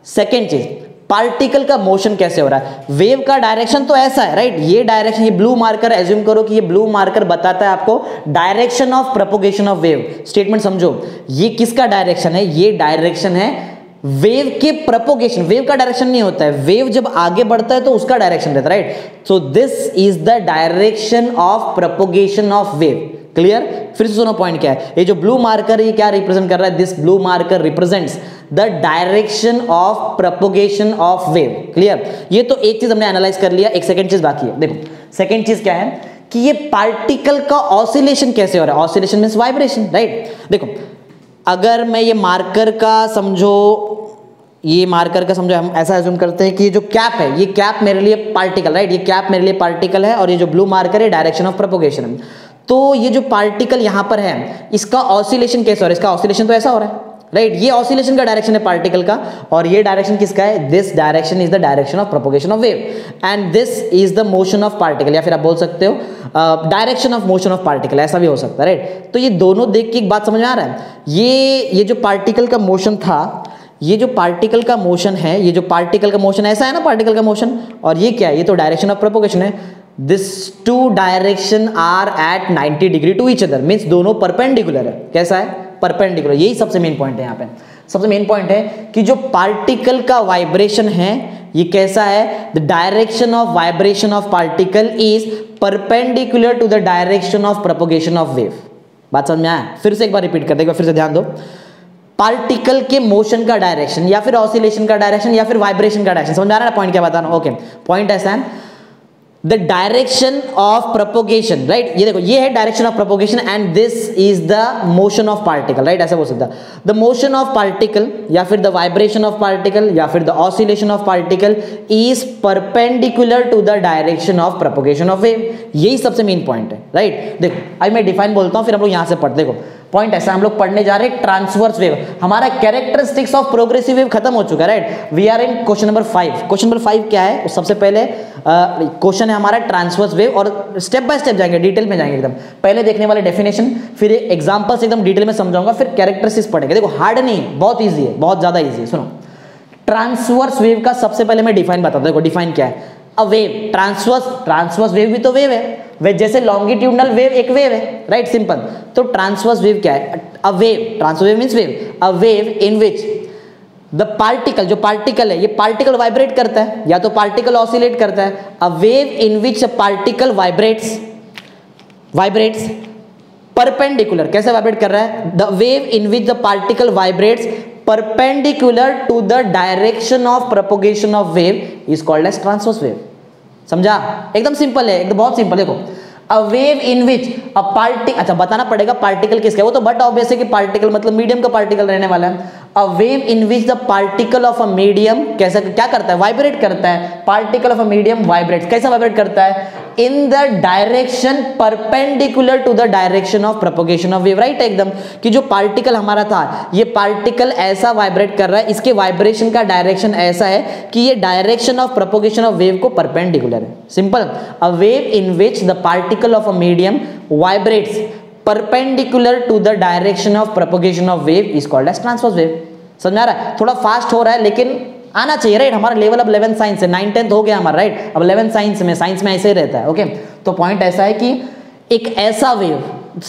सेकेंड चीज, पार्टिकल का मोशन कैसे हो रहा है। वेव का डायरेक्शन तो ऐसा है, राइट, ये डायरेक्शन, ये ब्लू मार्कर एज्यूम करो कि ये ब्लू मार्कर बताता है आपको direction of propagation of wave. Statement समझो, ये किसका डायरेक्शन है, ये डायरेक्शन है वेव के प्रोपोगेशन। वेव का डायरेक्शन नहीं होता है, वेव जब आगे बढ़ता है तो उसका डायरेक्शन रहता है, right. So this is the direction of propagation of wave. Clear. फिर से सुनो पॉइंट क्या है, ये जो ब्लू मार्कर ये क्या रिप्रेजेंट कर रहा है, this blue marker represents the direction of propagation of wave. Clear. ये तो एक चीज हमने एनालाइज कर लिया, एक सेकंड चीज बाकी है। देखो सेकंड चीज क्या है कि ये पार्टिकल का ऑसिलेशन कैसे हो रहा है। Oscillation means vibration, right. देखो अगर मैं ये मार्कर का समझो, ये मार्कर का समझो, हम ऐसा अज्यूम करते हैं कि ये जो कैप है, ये कैप मेरे लिए पार्टिकल, राइट, ये कैप मेरे लिए पार्टिकल है, और ये जो ब्लू मार्कर है डायरेक्शन ऑफ प्रोपोगेशन है। तो ये जो पार्टिकल यहाँ पर है इसका ऑसिलेशन कैसे हो रहा है, इसका ऑसिलेशन तो ऐसा हो रहा है, राइट। ये ऑसिलेशन का डायरेक्शन है पार्टिकल का, और ये डायरेक्शन किसका है, this direction is the direction of propagation of wave and this is the motion of particle, या फिर आप बोल सकते हो direction of motion of particle, ऐसा भी हो सकता है, राइट। तो ये दोनों देख के एक बात समझ में आ रहा है, ये जो पार्टिकल का मोशन था, ये जो पार्टिकल का मोशन है, ये जो पार्टिकल का मोशन ऐसा है ना, पार्टिकल का मोशन, और ये क्या है, ये तो डायरेक्शन ऑफ प्रोपोगेशन है। This two direction are at 90 degree to each other, means दोनों परपेंडिकुलर है। कैसा है, परपेंडिकुलर। यही सबसे मेन पॉइंट है यहाँ पे, सबसे मेन पॉइंट है कि जो पार्टिकल का वाइब्रेशन है ये कैसा है, the direction of vibration of particle is perpendicular to the direction of propagation of wave. बात समझ में आया, फिर से एक बार रिपीट कर देगा, फिर से ध्यान दो। पार्टिकल के मोशन का डायरेक्शन या फिर ऑसिलेशन का डायरेक्शन या फिर वाइब्रेशन का डायरेक्शन, समझ में आ रहा है ना पॉइंट क्या बता रहा हूं। ओके, पॉइंट ऐसा है, the direction of propagation, right. ये देखो, ये है direction of propagation and this is the motion of particle, right, ऐसा बोल सकता है। द मोशन ऑफ पार्टिकल या फिर द वाइब्रेशन ऑफ पार्टिकल या फिर the oscillation of particle is perpendicular to the direction of propagation of wave. यही सबसे मेन पॉइंट है, राइट। देखो अभी मैं डिफाइन बोलता हूं, फिर हम लोग यहां से पढ़ते। देखो पॉइंट ऐसा, हम लोग पढ़ने जा रहे हैं ट्रांसवर्स वेव। हमारा कैरेक्टरिस्टिक्स ऑफ प्रोग्रेसिव वेव खत्म हो चुका है, right. We are in question number 5। Question number 5 क्या है, सबसे पहले क्वेश्चन है हमारा ट्रांसवर्स वेव, और स्टेप बाय स्टेप जाएंगे, डिटेल में जाएंगे एकदम। पहले देखने वाले डेफिनेशन, फिर एग्जांपल्स एकदम डिटेल में समझाऊंगा, फिर कैरेक्टरिस्टिक्स पढ़ेंगे। देखो हार्ड नहीं, बहुत ईजी है, बहुत ज्यादा ईजी है। सुनो, ट्रांसवर्स वेव का सबसे पहले मैं डिफाइन बताता हूं। देखो डिफाइन क्या है, अ वेव, ट्रांसवर्स वेव भी तो वेव है, वे जैसे लॉन्गिट्यूडनल वेव एक वेव है, राइट, सिंपल। तो ट्रांसवर्स वेव क्या है, a wave, transverse wave means wave, a wave in which the particle, जो पार्टिकल है ये पार्टिकल वाइब्रेट करता है या तो पार्टिकल ऑसिलेट करता है। A wave in which a particle vibrates perpendicular, कैसे वाइब्रेट कर रहा है, the wave in which the particle vibrates perpendicular to the direction of propagation of wave is called as transverse wave. समझा, एकदम सिंपल है, एकदम बहुत सिंपल। देखो अ wave in which a particle, अच्छा बताना पड़ेगा पार्टिकल किसका है, वो तो बट ऑब्वियस है कि पार्टिकल मतलब मीडियम का पार्टिकल रहने वाला है। A wave in which the particle of a medium कैसा क्या करता है, वाइब्रेट करता है। Particle of a medium vibrate, कैसा वाइब्रेट करता है, in the direction perpendicular to the direction of propagation of wave, right. एकदम कि जो पार्टिकल हमारा था, ये पार्टिकल ऐसा वाइब्रेट कर रहा है, इसके वाइब्रेशन का डायरेक्शन ऐसा है कि ये direction of propagation of wave को परपेंडिकुलर है, simple. A wave in which the particle of a medium vibrates perpendicular to the direction of propagation of wave is called as transverse wave. समझ आ रहा है, थोड़ा फास्ट हो रहा है लेकिन आना चाहिए, राइट। हमारा लेवल अब 11th साइंस है, 9th 10th हो गया हमारा, राइट। अब 11th साइंस में ऐसे ही रहता है, ओके। तो पॉइंट ऐसा है कि एक ऐसा वेव,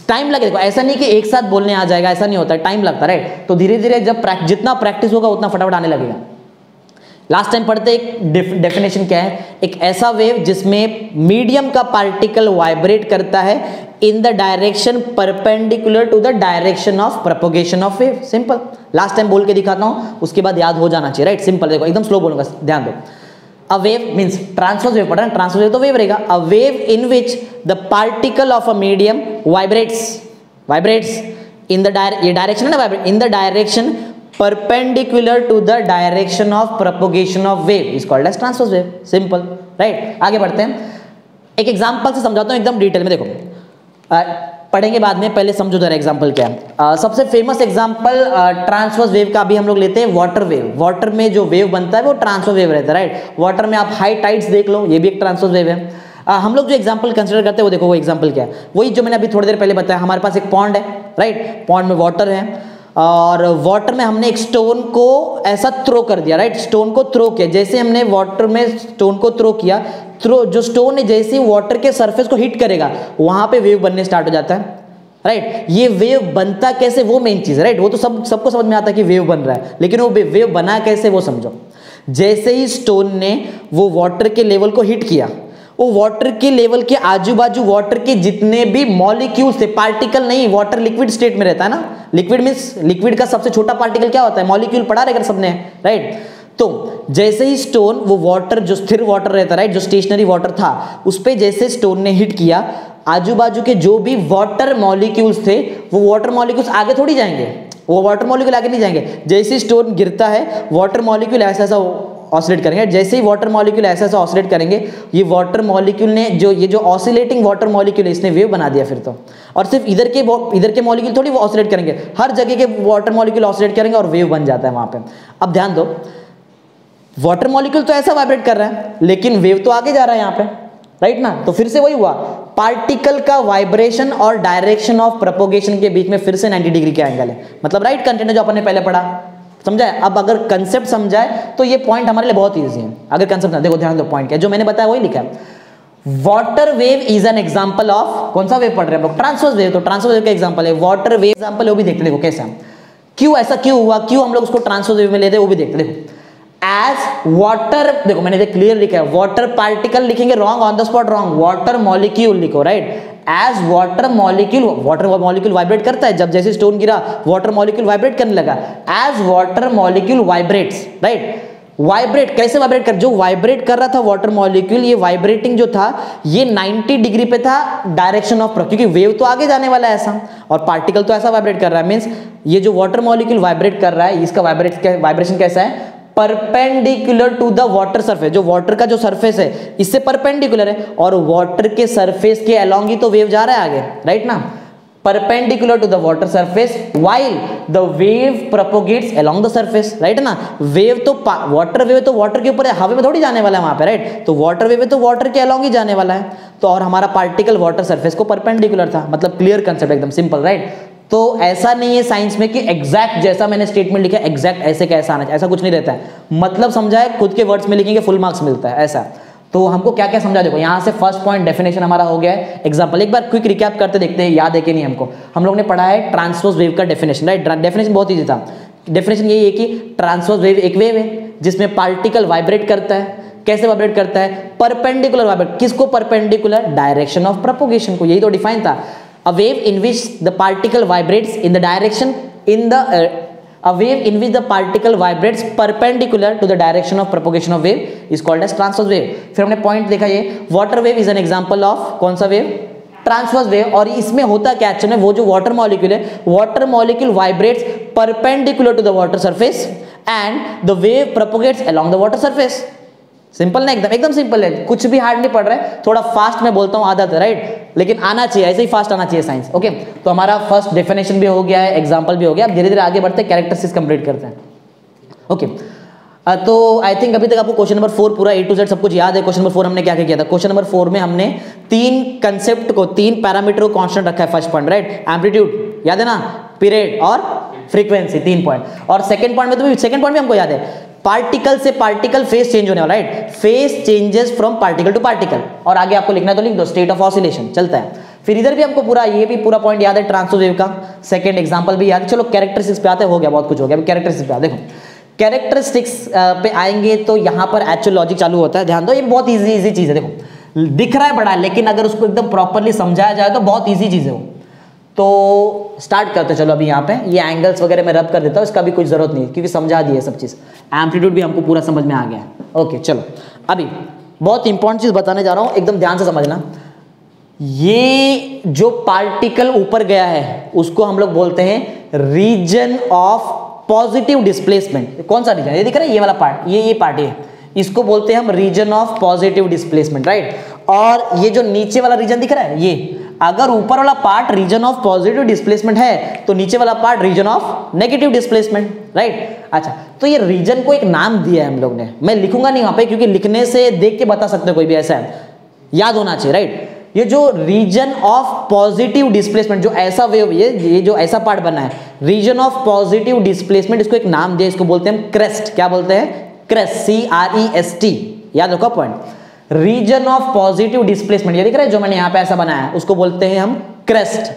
टाइम लगेगा, ऐसा नहीं कि एक साथ बोलने आ जाएगा, ऐसा नहीं होता, टाइम लगता है, राइट। तो धीरे धीरे जब जितना प्रैक्टिस होगा उतना फटाफट आने लगेगा। लास्ट टाइम पढ़ते एक डेफिनेशन क्या है, एक ऐसा वेव जिसमें मीडियम का पार्टिकल वाइब्रेट करता है in the direction perpendicular to the direction of propagation of wave, simple. Last time बोल के दिखाता हूं, उसके बाद याद हो जाना चाहिए, राइट, सिंपल। देखो एकदम स्लो बोलूंगा, ध्यान दो। A wave means transverse wave पढ़ा ना, ट्रांसवर्स वेव तो वेव रहेगा। अ wave in which the particle of a medium vibrates in the direction है ना, vibrate in the direction perpendicular to the direction of propagation of wave is called as transverse wave, simple, right। आगे बढ़ते हैं, एक एग्जांपल से समझाता हूं एकदम डिटेल में। देखो पढ़ेंगे बाद में, पहले समझो जरा एग्जांपल क्या है। सबसे फेमस एग्जांपल ट्रांसवर्स वेव का भी हम लोग लेते हैं, वाटर वेव। वाटर में जो वेव बनता है वो ट्रांसवर्स वेव रहता है, राइट। वाटर में आप हाई टाइड्स देख लो, ये भी एक ट्रांसवर्स वेव है। हम लोग जो एग्जांपल कंसीडर करते हैं वो देखो, वो एग्जांपल क्या है, वही जो मैंने अभी थोड़ी देर पहले बताया। हमारे पास एक पॉन्ड है, राइट, पॉन्ड में वाटर है, और वाटर में हमने एक स्टोन को ऐसा थ्रो कर दिया, राइट। स्टोन को थ्रो किया, जैसे हमने वाटर में स्टोन को थ्रो किया, जो स्टोन है जैसे ही वाटर के सरफेस को हिट करेगा वहां पे वेव बनने स्टार्ट हो जाता है, राइट। ये वेव बनता कैसे, वो मेन चीज है, राइट। वो तो सबको समझ में आता है कि वेव बन रहा है, लेकिन वो वेव बना कैसे वो समझो। जैसे ही स्टोन ने वो वाटर के लेवल को हिट किया, वो वाटर के लेवल के आजू बाजू वाटर के जितने भी मॉलिक्यूल्स थे, पार्टिकल नहीं, वाटर लिक्विड स्टेट में रहता है ना। लिक्विड मींस लिक्विड का सबसे छोटा पार्टिकल क्या होता है, मॉलिक्यूल पढ़ा रहेगा सबने, राइट। तो जैसे ही स्टोन, वो वाटर जो स्थिर वाटर रहता है, राइट, जो स्टेशनरी वाटर था, उस पे जैसे स्टोन ने हिट किया, आजू बाजू के जो भी वाटर मॉलिक्यूल्स थे, वो वाटर मॉलिक्यूल्स आगे थोड़ी जाएंगे, वो वाटर मॉलिक्यूल आगे नहीं जाएंगे। जैसे स्टोन गिरता है, वाटर मॉलिक्यूल ऐसा ऐसा ऑसिलेट करेंगे। जैसे ही वाटर मॉलिक्यूल ऐसा ऐसा ऑसिलेट करेंगे, ये वाटर मॉलिक्यूल ने जो ऑसिलेटिंग वाटर मॉलिक्यूल है इसने वेव बना दिया फिर तो। और सिर्फ इधर के मॉलिक्यूल थोड़ी वो ऑसिलेट करेंगे, हर जगह के वाटर मॉलिक्यूल ऑसिलेट करेंगे और वेव बन जाता है वहां पे। अब ध्यान दो, वाटर मॉलिक्यूल तो ऐसा वाइब्रेट कर रहा है लेकिन वेव तो आगे जा रहा है यहाँ पे, राइट ना। तो फिर से वही हुआ, पार्टिकल का वाइब्रेशन और डायरेक्शन ऑफ प्रोपोगेशन के बीच में फिर से 90 डिग्री का एंगल है, मतलब राइट कंटेंट है जो अपन ने पहले पढ़ा, समझा है। अब अगर कंसेप्ट समझाए तो ये पॉइंट हमारे लिए बहुत ईजी है। अगर कंसेप्ट देखो, ध्यान दो, पॉइंट क्या जो मैंने बताया वही लिखा है। Water wave is an example of, कौन सा वेव पढ़ रहे हैं हम लोग, ट्रांसवर्स वेव। तो ट्रांसवर्स वेव का एग्जांपल है, वाटर वेव एग्जांपल है, वो भी देखते देखो कैसा, क्यों ऐसा क्यों हुआ, क्यों हम लोग उसको ट्रांसवर्स वेव में लेते हैं वो भी देखते देखो। एज वाटर, देखो मैंने क्लियर लिखा है, वाटर पार्टिकल लिखेंगे wrong, on the spot wrong, water molecule लिखो, right. As water molecule vibrate करता है, जब जैसे स्टोन गिरा वाटर मॉलिक्यूल वाइब्रेट करने लगा। As water molecule vibrates, right. Vibrate कैसे वाइब्रेट कर, जो वाइब्रेट कर रहा था वाटर मॉलिक्यूल, ये वाइब्रेटिंग जो था ये 90 डिग्री पे था डायरेक्शन ऑफ, क्योंकि वेव तो आगे जाने वाला है ऐसा, और पार्टिकल तो ऐसा वाइब्रेट कर रहा है। मींस ये जो वाटर मॉलिक्यूल वाइब्रेट कर रहा है इसका वाइब्रेशन कैसा है, perpendicular to the water surface. जो वाटर का जो सरफेस है इससे परपेंडिकुलर है, और वाटर के सरफेस के अलोंग ही तो वेव जा रहा है आगे, राइट ना। Perpendicular to the water surface while the wave propagates along the surface, right ना। वेव तो वाटर वेव तो वाटर के ऊपर है, हवा में थोड़ी जाने वाला है वहां पे, राइट। तो वाटर वेव तो वाटर के अलोंग ही जाने वाला है। तो और हमारा पार्टिकल वाटर सरफेस को परपेंडिकुलर था, मतलब क्लियर कंसेप्ट, एकदम सिंपल, राइट। तो ऐसा नहीं है साइंस में कि एग्जैक्ट जैसा मैंने स्टेटमेंट लिखा एग्जैक्ट ऐसे कैसा आना चाहिए, ऐसा कुछ नहीं रहता है। मतलब समझाए, खुद के वर्ड्स में लिखेंगे फुल मार्क्स मिलता है ऐसा। तो हमको क्या क्या समझा, देखो यहाँ से फर्स्ट पॉइंट डेफिनेशन हमारा हो गया है। एग्जांपल एक बार क्विक रिकैप करते देखते हैं, याद है कि नहीं हमको। हम लोग ने पढ़ा है ट्रांसवर्स वेव का डेफिनेशन, राइट। डेफिनेशन बहुत ईजी था। डेफिनेशन यही है कि ट्रांसवर्स वेव एक वेव है जिसमें पार्टिकल वाइब्रेट करता है। कैसे वाइब्रेट करता है, परपेंडिकुलर वाइब्रेट। किसको परपेंडिकुलर, डायरेक्शन ऑफ प्रोपोगेशन को, यही तो डिफाइन था। A wave in which the particle vibrates in the direction in the a wave in which the particle vibrates perpendicular to the direction of propagation of wave is called as transverse wave। फिर हमने पॉइंट देखा ये water wave is an example of कौन सा वेव, ट्रांसवर्स वेव। और इसमें होता क्या एक्चुअली में, वो जो वाटर मॉलिक्यूल है, water molecule vibrates perpendicular to the water surface and the wave propagates along the water surface. Simple ना, एकदम सिंपल है, कुछ भी हार्ड नहीं पड़ रहा है। थोड़ा फास्ट मैं बोलता हूँ, आदत है, राइट, लेकिन आना चाहिए, ऐसे ही फास्ट आना चाहिए साइंस। ओके, तो हमारा फर्स्ट डेफिनेशन भी हो गया है, एग्जांपल भी हो गया। अब धीरे धीरे आगे बढ़ते हैं, कैरेक्टरिस्टिक्स कंप्लीट करते हैं। ओके, तो आई थिंक अभी तक आपको क्वेश्चन नंबर 4 पूरा A to Z सब कुछ याद है। क्वेश्चन नंबर 4 हमने क्या क्या किया था, क्वेश्चन नंबर 4 में हमने 3 कंसेप्ट को, 3 पैरामीटर को कांस्टेंट रखा है। फर्स्ट पॉइंट, राइट, एम्पलीट्यूड याद है ना, पीरियड और फ्रीक्वेंसी, 3 पॉइंट। और सेकंड पॉइंट में तो सेकंड पॉइंट भी हमको याद है, पार्टिकल से पार्टिकल फेस चेंज होने वाला, right, phase changes from particle to particle. और आगे आपको लिखना तो लिख दो, स्टेट ऑफ ऑसिलेशन चलता है। फिर इधर भी हमको पूरा ये भी पूरा पॉइंट याद है, ट्रांसवर्स वेव का सेकंड एग्जांपल भी याद है। चलो कैरेक्टरिस्टिक्स पे आते, हो गया बहुत कुछ हो गया। कैरेक्टरिस्टिक्स पे देखो, कैरेक्टरिस्टिक्स पे आएंगे तो यहाँ पर एक्चुअल लॉजिक चालू होता है। ध्यान दो, ये बहुत इजी चीज है। देखो दिख रहा है बड़ा, लेकिन अगर उसको एकदम प्रॉपरली समझाया जाए तो बहुत ईजी चीज है वो। तो स्टार्ट करते चलो। अभी यहाँ पे ये एंगल्स वगैरह मैं रब कर देता हूँ, इसका भी कोई जरूरत नहीं क्योंकि समझा दिए सब चीज़। एम्पलीट्यूड भी हमको पूरा समझ में आ गया। ओके चलो, अभी बहुत इंपॉर्टेंट चीज़ बताने जा रहा हूँ, एकदम ध्यान से समझना। ये जो पार्टिकल ऊपर गया है उसको हम लोग बोलते हैं रीजन ऑफ पॉजिटिव डिस्प्लेसमेंट। कौन सा रीजन, ये दिख रहा है, ये वाला पार्ट, ये पार्ट है, इसको बोलते हैं हम region of positive displacement, right. और ये जो नीचे वाला रीजन दिख रहा है, ये अगर ऊपर वाला part reason of positive displacement है तो नीचे वाला part reason of negative displacement, right. अच्छा, तो ये रीजन को एक नाम दिया है हम लोग ने, मैं लिखूंगा नहीं वहां पे क्योंकि लिखने से देख के बता सकते हो कोई भी, ऐसा है, याद होना चाहिए, राइट। ये जो रीजन ऑफ पॉजिटिव डिस्प्लेसमेंट, जो ऐसा वेव, ये जो ऐसा पार्ट बना है रीजन ऑफ पॉजिटिव डिस्प्लेसमेंट, इसको एक नाम दिया, इसको बोलते हैं क्रेस्ट। क्या बोलते हैं, क्रेस्ट, CREST, याद रखो point. Region of positive displacement, ये दिख रहा है जो मैंने यहाँ पे ऐसा बनाया है, उसको बोलते हैं हम क्रेस्ट।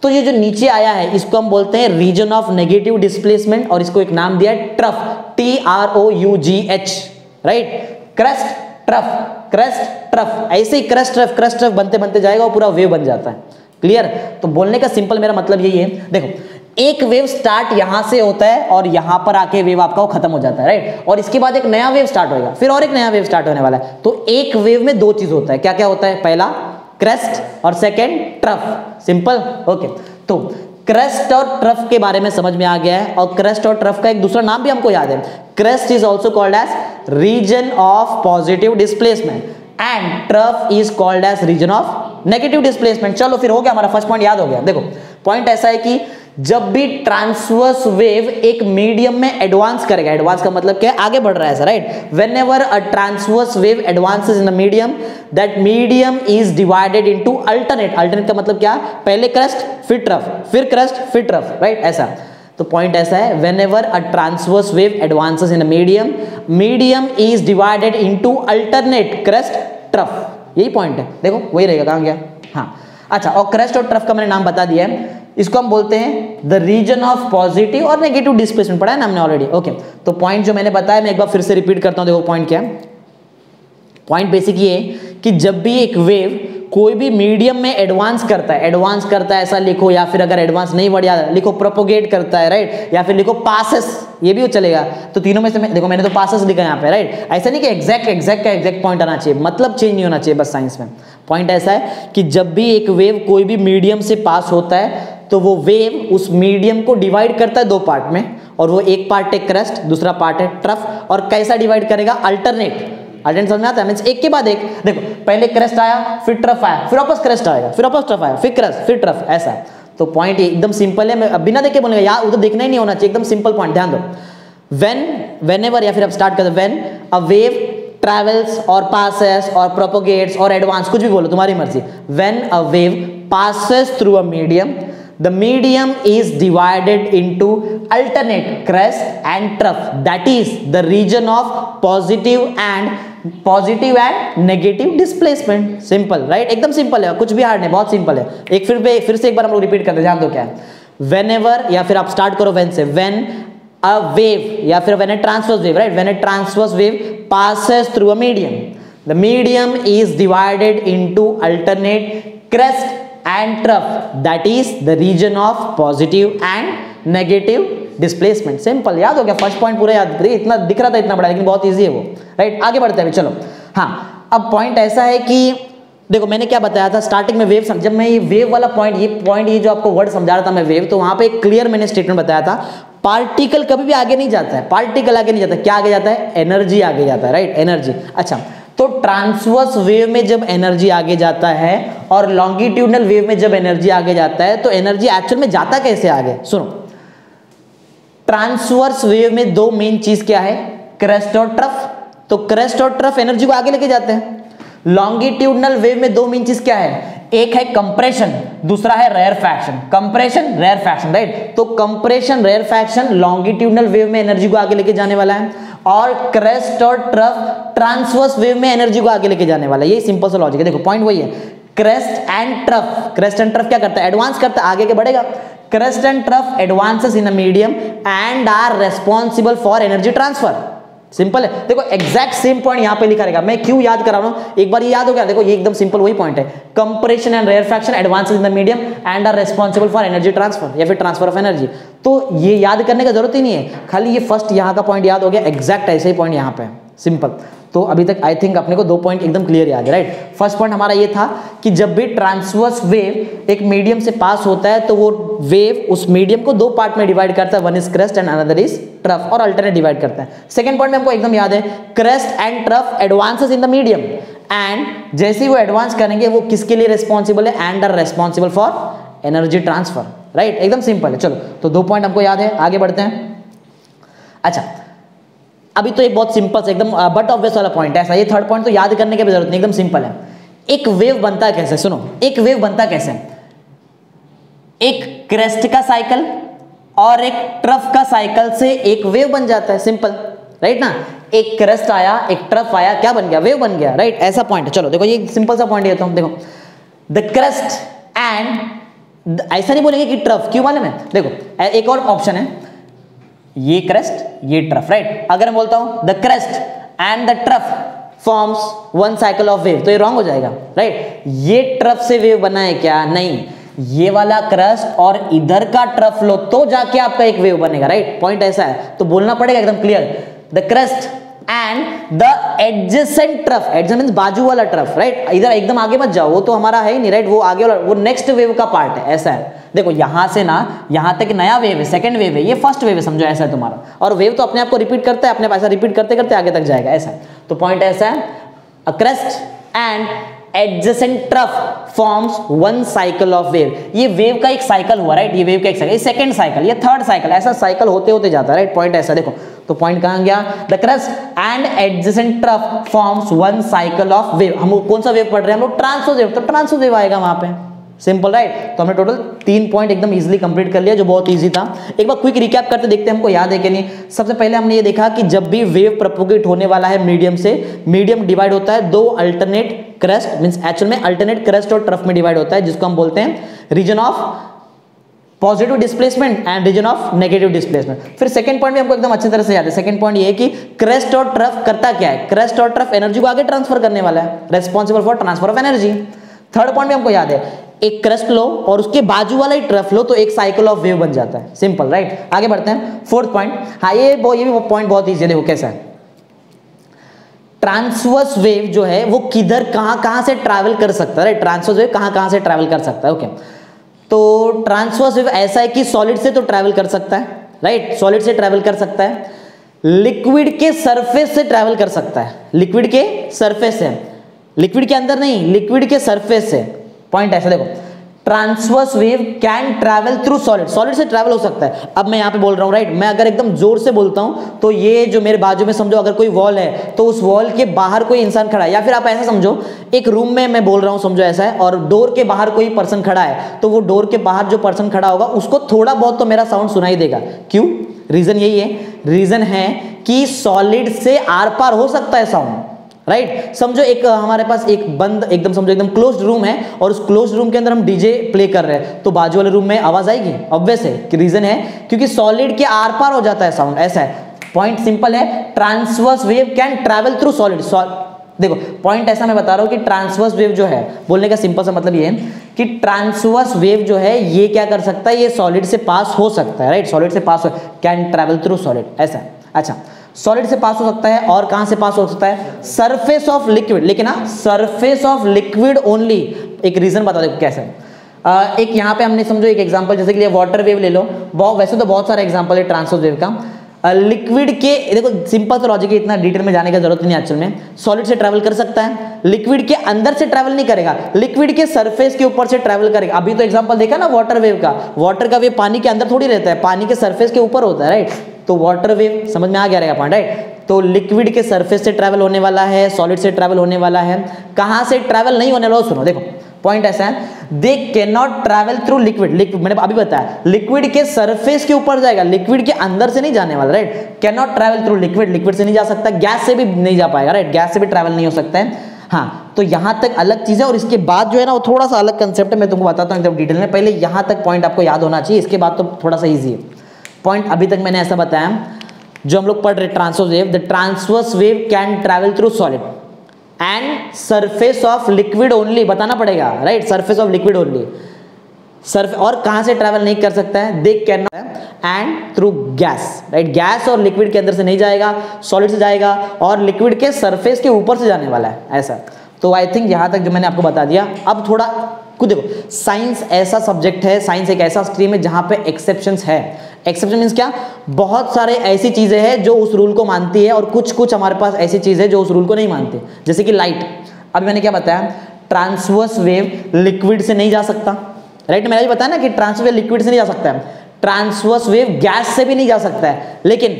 तो ये जो नीचे आया है इसको हम बोलते हैं रीजन ऑफ नेगेटिव डिस्प्लेसमेंट, और इसको एक नाम दिया है trough, TROUGH, right. Crest, trough, crest, trough, ऐसे ही क्रेस्ट ट्रफ बनते बनते जाएगा और पूरा वेव बन जाता है। क्लियर। तो बोलने का सिंपल मेरा मतलब यही है, देखो एक वेव स्टार्ट यहां से होता है और यहां पर आके वेव आपका वो खत्म हो जाता है, राइट। और इसके बाद एक नया वेव स्टार्ट होगा, फिर और एक नया वेव स्टार्ट होने वाला है। तो एक वेव में 2 चीज होता है, क्या क्या होता है, पहला क्रेस्ट और सेकंड ट्रफ। Simple, okay. तो क्रेस्ट और ट्रफ के बारे में समझ में आ गया है, और क्रेस्ट और ट्रफ का एक दूसरा नाम भी हमको याद है, crest is also called as region of positive displacement and trough is called as region of negative displacement. चलो फिर हो गया, हमारा फर्स्ट पॉइंट याद हो गया। देखो पॉइंट ऐसा है कि जब भी ट्रांसवर्स वेव एक मीडियम में एडवांस करेगा, एडवांस का मतलब क्या है, आगे बढ़ रहा है ऐसा, right. When ever a transverse wave advances in the medium, that medium is divided into alternate. Alternate का मतलब क्या, पहले क्रेस्ट फिर ट्रफ, फिर क्रेस्ट फिर ट्रफ, राइट, ऐसा। तो पॉइंट ऐसा है, when ever a transverse wave advances in a medium, medium is divided into alternate crest trough, यही पॉइंट है। देखो वही रहेगा, कहां गया, हाँ अच्छा। और क्रेस्ट और ट्रफ का मैंने नाम बता दिया है, इसको हम बोलते हैं द रीजन ऑफ पॉजिटिव और नेगेटिव डिस्प्लेसमेंट, पढ़ा है ना हमने ऑलरेडी, ओके। तो पॉइंट जो मैंने बताया मैं एक बार फिर से रिपीट करता हूं। देखो पॉइंट क्या है, पॉइंट बेसिक ये है कि जब भी एक वेव कोई भी मीडियम में एडवांस करता है ऐसा लिखो, या फिर अगर एडवांस नहीं बढ़िया लिखो प्रोपोगेट करता है, राइट, या फिर लिखो पासेस, ये भी चलेगा। तो तीनों में से देखो मैंने तो पासेस लिखा है यहाँ पे, राइट। ऐसा नहीं कि एग्जैक्ट पॉइंट आना चाहिए, मतलब चेंज नहीं होना चाहिए बस साइंस में। पॉइंट ऐसा है कि जब भी एक वेव कोई भी मीडियम से पास होता है तो वो वेव उस मीडियम को डिवाइड करता है दो पार्ट में, और वो एक पार्ट है क्रेस्ट, दूसरा पार्ट है ट्रफ। और कैसा डिवाइड करेगा, अल्टरनेट समझ में आता है, मींस एक के बाद एक। देखो पहले क्रेस्ट आया, फिर ट्रफ आया, फिर वापस क्रेस्ट आएगा, फिर वापस ट्रफ आया, फिर क्रेस्ट, फिर ट्रफ, ऐसा। तो पॉइंट एकदम सिंपल है, मैं बिना देखे बोलूंगा यार, वो तो देखना ही नहीं होना चाहिए, एकदम सिंपल पॉइंट, ध्यान दो। whenever, या फिर अब स्टार्ट कर, when a wave travels और passes और propagates और advance, कुछ भी बोलो तुम्हारी मर्जी। when a wave passes through a medium, the medium is divided into alternate crest and trough, that is the region of positive and negative displacement। Simple, right, एकदम सिंपल है, कुछ भी हार्ड नहीं, बहुत सिंपल है। एक फिर से एक बार हम लोग रिपीट करते हैं, ध्यान दो क्या है। whenever, या फिर आप स्टार्ट करो when से, when a wave, या फिर when a transverse wave, right, when a transverse wave passes through a medium, the medium is divided into alternate crest and trough, that is the region of positive and negative displacement। Simple, याद हो गया, फर्स्ट पॉइंट पूरा याद करिए, इतना दिख रहा था इतना बड़ा, लेकिन बहुत इजी है वो, राइट। आगे बढ़ते हैं, चलो। हाँ, अब पॉइंट ऐसा है कि देखो मैंने क्या बताया था स्टार्टिंग में, वेव जब मैं ये वेव वाला पॉइंट, ये जो आपको वर्ड समझा रहा था मैं वेव, तो वहां पे एक क्लियर मैंने स्टेटमेंट बताया था, पार्टिकल कभी भी आगे नहीं जाता है, पार्टिकल आगे नहीं जाता, क्या आगे जाता है, एनर्जी आगे जाता है, राइट, एनर्जी। अच्छा, तो ट्रांसवर्स वेव में जब एनर्जी आगे जाता है और लॉन्गिट्यूडनल वेव में जब एनर्जी आगे जाता है, तो एनर्जी एक्चुअल में जाता कैसे आगे, सुनो। ट्रांसवर्स वेव में दो मेन चीज क्या है, क्रेस्ट और ट्रफ। तो क्रेस्ट और ट्रफ एनर्जी को आगे लेके जाते हैं। लॉन्गिट्यूडनल वेव में दो मेन चीज क्या है, एक है कंप्रेशन, दूसरा है रेयरफैक्शन। Compression, rarefaction, right. तो कंप्रेशन, रेयरफैक्शन लॉन्गिट्यूडनल वेव में एनर्जी को आगे लेके जाने वाला है, और क्रेस्ट और ट्रफ ट्रांसवर्स वेव में एनर्जी को आगे लेके जाने वाला है। ये सिंपल सा लॉजिक है। देखो पॉइंट वही है, क्रेस्ट एंड ट्रफ क्या करता है, एडवांस करता है, आगे के बढ़ेगा। Crest and trough advances in a medium and are responsible for energy transfer. Simple है। देखो एग्जैक्ट सेम पॉइंट यहां पे लिखा रहेगा, मैं क्यों याद करा रहा हूं, एक बार ये याद हो गया। देखो ये एकदम सिंपल वही पॉइंट है, compression and rarefaction advances in the medium and are responsible for energy transfer, या फिर ट्रांसफर ऑफ एनर्जी। तो ये याद करने का जरूरत ही नहीं है, खाली ये फर्स्ट यहां का पॉइंट याद हो गया, एग्जैक्ट ऐसे ही पॉइंट यहां पे है, सिंपल। तो अभी तक आई थिंक अपने को दो पॉइंट एकदम क्लियर याद है, राइट। फर्स्ट पॉइंट हमारा ये था कि जब भी ट्रांसवर्स वेव एक मीडियम से पास होता है तो वो वेव उस मीडियम को दो पार्ट में डिवाइड करता है, one is crest and another is trough, और अल्टरनेट डिवाइड करता है। सेकंड पॉइंट में हमको एकदम याद है, crest and trough advances in the medium, and जैसे ही वो एडवांस करेंगे वो किसके लिए रिस्पॉन्सिबल है, and are responsible for energy transfer, right. एकदम सिंपल है। चलो तो दो पॉइंट हमको याद है, आगे बढ़ते हैं। अच्छा, अभी तो एक बहुत सिंपल से एकदम बट ऑब्वियस वाला पॉइंट है ऐसा, ये थर्ड पॉइंट तो याद करने की भी जरूरत नहीं, एकदम सिंपल है। एक वेव बनता है कैसे, सुनो, एक वेव बनता कैसे, एक क्रेस्ट का साइकिल और एक ट्रफ का साइकिल से एक वेव बन जाता है, सिंपल, राइट ना। एक क्रेस्ट आया, एक ट्रफ आया, क्या बन गया, वेव बन गया, राइट। ऐसा पॉइंट है। चलो देखो ये सिंपल सा पॉइंट देता हूं, देखो द क्रेस्ट एंड, ऐसा नहीं बोलेंगे कि ट्रफ, क्यों मालूम है, देखो एक और ऑप्शन है, ये क्रेस्ट ये ट्रफ, राइट। अगर मैं बोलता हूं the crest and the trough forms one cycle of wave, तो ये रॉन्ग हो जाएगा, राइट। ये ट्रफ से वेव बना है क्या, नहीं, ये वाला क्रेस्ट और इधर का ट्रफ लो तो जाके आपका एक वेव बनेगा, राइट। पॉइंट ऐसा है, तो बोलना पड़ेगा एकदम clear, the crest and the adjacent trough, adjacent means बाजू वाला ट्रफ, राइट, इधर एकदम आगे मत जाओ, वो तो हमारा है ही नहीं, राइट, वो आगे वाला, वो नेक्स्ट वेव का पार्ट है, ऐसा है। देखो यहां से ना यहां तक नया वेव है, सेकंड वेव है, ये फर्स्ट वेव है, समझो ऐसा है तुम्हारा, और वेव तो अपने आप को रिपीट करता है, अपने आप ऐसा रिपीट करते करते आगे तक जाएगा, ऐसा है। तो पॉइंट ऐसा है, a crest and adjacent trough forms one cycle of wave, ये वेव का एक साइकिल हुआ, राइट, ये वेव का एक साइकिल, ये सेकंड साइकिल, ये थर्ड साइकिल, ऐसा साइकिल होते होते जाता है, राइट। पॉइंट ऐसा देखो, तो पॉइंट कहां गया, the crest and adjacent trough forms one cycle of wave, हम कौन सा वेव पढ़ रहे हैं हम लोग, ट्रांसवर्स वेव, तो ट्रांसवर्स वेव आएगा वहां पे, सिंपल, राइट। तो हमने टोटल 3 पॉइंट एकदम इजीली कंप्लीट कर लिया, जो बहुत इजी था। एक बार क्विक रिकैप करते देखते हैं हमको याद है कि नहीं। सबसे पहले हमने ये देखा कि जब भी वेव प्रोपोगेट होने वाला है मीडियम से, मीडियम डिवाइड होता है दो अल्टरनेट क्रेस्ट, मींस एक्चुअल में अल्टरनेट क्रेस्ट और ट्रफ में डिवाइड होता है, जिसको हम बोलते हैं region of positive displacement and region of negative displacement. फिर सेकंड पॉइंट भी हमको एकदम अच्छी तरह से याद है। सेकंड पॉइंट ये है कि क्रेस्ट और ट्रफ करता क्या है, क्रेस्ट और ट्रफ एनर्जी को आगे ट्रांसफर करने वाला है, responsible for transfer of energy. Third point भी हमको याद है, एक क्रेस्ट लो और उसके बाजू वाला ही ट्रफ लो तो एक साइकिल ऑफ वेव बन जाता है, सिंपल, राइट। आगे बढ़ते हैं, फोर्थ पॉइंट, हाँ ये भी पॉइंट बहुत ईजी है, देखो कैसा है। ट्रांसवर्स वेव जो है वो किधर कहां से ट्रैवल कर सकता है, राइट, ट्रांसवर्स वेव कहां से ट्रैवल कर सकता है, ओके। तो ट्रांसवर्स वेव ऐसा है कि सॉलिड से तो ट्रैवल कर सकता है, राइट, सॉलिड से ट्रैवल कर सकता है, लिक्विड के सरफेस से ट्रैवल कर सकता है, लिक्विड के सरफेस से, लिक्विड के अंदर नहीं, लिक्विड के सरफेस से। पॉइंट ऐसा देखो, transverse wave can travel through solid, solid से ट्रैवल हो सकता है। अब मैं यहां पे बोल रहा हूं, राइट, मैं अगर एकदम जोर से बोलता हूं तो ये जो मेरे बाजू में समझो अगर कोई वॉल है तो उस वॉल के बाहर कोई इंसान खड़ा है, या फिर आप ऐसा समझो एक रूम में मैं बोल रहा हूं, समझो ऐसा है, और डोर के बाहर कोई पर्सन खड़ा है, तो वो डोर के बाहर जो पर्सन खड़ा होगा उसको थोड़ा बहुत तो मेरा साउंड सुनाई देगा। क्यों? रीजन यही है, रीजन है कि सॉलिड से आर पार हो सकता है साउंड, राइट। समझो एक हमारे पास एक बंद एकदम समझो एकदम क्लोज्ड रूम है और उस क्लोज्ड रूम के अंदर हम डीजे प्ले कर रहे हैं, तो बाजू वाले रूम में आवाज आएगी, ऑब्वियस है कि रीजन है क्योंकि सॉलिड के आर पार हो जाता है साउंड, ऐसा है। पॉइंट सिंपल है, transverse wave can travel through solid. देखो पॉइंट ऐसा मैं बता रहा हूं कि ट्रांसवर्स वेव जो है, बोलने का सिंपल सा मतलब ये है कि ट्रांसवर्स वेव जो है ये क्या कर सकता है, ये सॉलिड से पास हो सकता है, राइट, सॉलिड से पास हो, कैन ट्रैवल थ्रू सॉलिड, ऐसा। अच्छा, सॉलिड से पास हो सकता है और कहां से पास हो सकता है, सरफेस ऑफ लिक्विड, लेकिन ना सरफेस ऑफ लिक्विड ओनली। एक रीजन बता दो कैसे। एक यहां पे हमने समझो एक एग्जांपल, जैसे कि वाटर वेव ले लो, वैसे तो बहुत सारे एग्जांपल है ट्रांसवर्स वेव का। लिक्विड के, देखो सिंपल सा लॉजिक है, इतना डिटेल में जाने की जरूरत नहीं एक्चुअल में। सॉलिड से ट्रैवल कर सकता है, लिक्विड के अंदर से ट्रैवल नहीं करेगा, लिक्विड के सरफेस के ऊपर से ट्रैवल करेगा। अभी तो एग्जांपल देखा ना वाटर वेव का, वाटर का वेव पानी के अंदर थोड़ी रहता है, पानी के सरफेस के ऊपर होता है, राइट। तो वाटर वेव समझ में आ गया रहेगा पॉइंट, राइट। तो लिक्विड के सरफेस से ट्रैवल होने वाला है, सॉलिड से ट्रैवल होने वाला है, कहां से ट्रैवल नहीं होने वाला, सुनो देखो पॉइंट ऐसा है, they can not travel through liquid, मैंने अभी बताया लिक्विड के सरफेस के ऊपर जाएगा, लिक्विड के अंदर से नहीं जाने वाला, right. Can not travel through liquid, liquid से नहीं जा सकता, गैस से भी नहीं जा पाएगा, राइट, गैस से भी ट्रैवल नहीं हो सकता है। हाँ, तो यहां तक अलग चीज है, और इसके बाद जो है ना वो थोड़ा सा अलग कंसेप्ट है, मैं तुमको बताता हूं एकदम डिटेल में। पहले यहां तक पॉइंट आपको याद होना चाहिए, इसके बाद तो थोड़ा सा ईजी है पॉइंट। अभी तक मैंने ऐसा बताया जो हम लोग पढ़ रहे, transverse wave, the transverse wave can travel through solid and surface of liquid only, बताना पड़ेगा, right, surface of liquid only, surface, और कहां से ट्रैवल नहीं कर सकता है, they can not, and through gas, right, gas और लिक्विड के अंदर से नहीं जाएगा, सॉलिड से जाएगा, और लिक्विड के सरफेस के ऊपर से जाने वाला है, ऐसा। तो आई थिंक यहां तक जो मैंने आपको बता दिया। अब थोड़ा कुछ देखो, साइंस ऐसा सब्जेक्ट है, साइंस एक ऐसा स्ट्रीम है जहां पे एक्सेप्शंस है। एक्सेप्शन मींस क्या, बहुत सारे ऐसी चीजें हैं जो उस रूल को मानती है, और कुछ कुछ हमारे पास ऐसी चीजें जो उस रूल को नहीं मानती, जैसे कि लाइट। अभी मैंने क्या बताया, ट्रांसवर्स वेव लिक्विड से नहीं जा सकता, राइट, मैंने भी बताया ना कि ट्रांसवर्स वेव लिक्विड से नहीं जा सकता है, ट्रांसवर्स वेव गैस से भी नहीं जा सकता है, लेकिन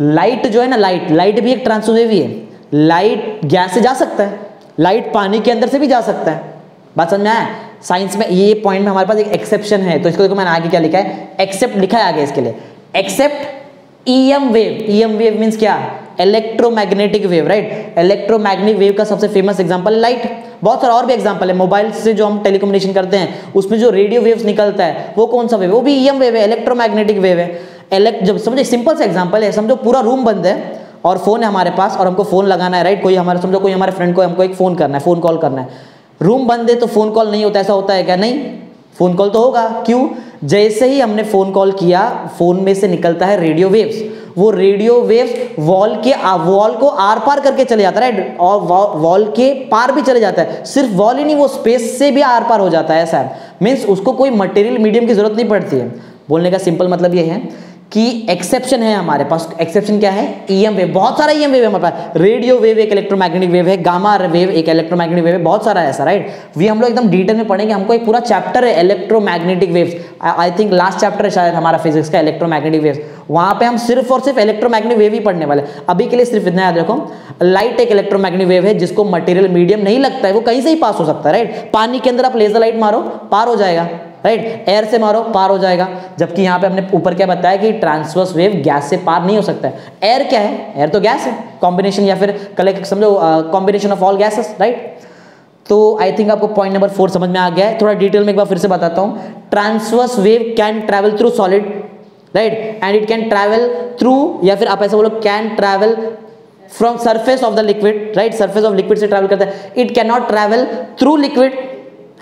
लाइट जो है ना, लाइट भी एक ट्रांसवर्स वेव ही है, लाइट गैस से जा सकता है, लाइट पानी के अंदर से भी जा सकता है। बात समझ में आया? साइंस में ये पॉइंट में हमारे पास एक एक्सेप्शन है, तो इसको देखो मैंने आगे क्या लिखा है, एक्सेप्ट लिखा है आगे इसके लिए, except EM wave. EM wave means क्या, electromagnetic wave, right. Electromagnetic wave का सबसे फेमस एग्जांपल है लाइट, बहुत सारा और भी एग्जांपल है, मोबाइल से जो हम टेलीकम्युनिकेशन करते हैं उसमें जो रेडियो वेव्स निकलता है वो कौन सा वेव, वो भी ईएम वेव है, इलेक्ट्रोमैग्नेटिक वेव है। जब समझो सिंपल सा एग्जांपल है, समझो पूरा रूम बंद है और फोन है हमारे पास और हमको फोन लगाना है, राइट, कोई हमारे समझो कोई हमारे फ्रेंड को हमको एक फोन करना है, फोन कॉल करना है, रूम बंद है तो फोन कॉल नहीं होता, ऐसा होता है क्या? नहीं, फोन कॉल तो होगा। क्यों? जैसे ही हमने फोन कॉल किया फोन में से निकलता है रेडियो वेव्स, वो रेडियो वेव्स वॉल को आर पार करके चले जाता है, राइट, और वॉल के पार भी चले जाता है, सिर्फ वॉल ही नहीं, वो स्पेस से भी आर पार हो जाता है, ऐसा है। मीन्स उसको कोई मटेरियल मीडियम की जरूरत नहीं पड़ती है। बोलने का सिंपल मतलब ये है कि एक्सेप्शन है हमारे पास। एक्सेप्शन क्या है? EM wave. बहुत सारा ईएम वेव है हमारे पास। रेडियो वेव एक इलेक्ट्रोमैग्नेटिक वेव है, गामा वेव एक इलेक्ट्रोमैग्नेटिक वेव है, बहुत सारा है ऐसा, राइट। ये हम लोग एकदम डिटेल में पढ़ेंगे। हमको एक पूरा चैप्टर है electromagnetic waves, I think last chapter है शायद हमारा फिजिक्स का, इलेक्ट्रोमैग्नेटिक वेव्स। वहां पे हम सिर्फ और सिर्फ इलेक्ट्रोमैग्नेटिक वेव ही पढ़ने वाले। अभी के लिए सिर्फ इतना याद रखो, लाइट एक इलेक्ट्रोमैग्नेटिक वेव है जिसको मटेरियल मीडियम नहीं लगता है, वो कहीं से ही पास हो सकता है, राइट। पानी के अंदर आप लेजर लाइट मारो, पार हो जाएगा, राइट। एयर से मारो, पार हो जाएगा। जबकि यहाँ पे हमने ऊपर क्या बताया कि ट्रांसवर्स वेव गैस से पार नहीं हो सकता है। एयर क्या है? एयर तो गैस है, कॉम्बिनेशन या फिर कलेक्ट समझो combination of all gases, right. तो आई थिंक आपको पॉइंट नंबर 4 समझ में आ गया है। थोड़ा डिटेल में एक बार फिर से बताता हूँ। Transverse wave can travel through solid, right, and it can travel through, या फिर आप ऐसे बोलो can travel from surface of the liquid, right, surface of liquid से ट्रैवल करता है। It can not travel through liquid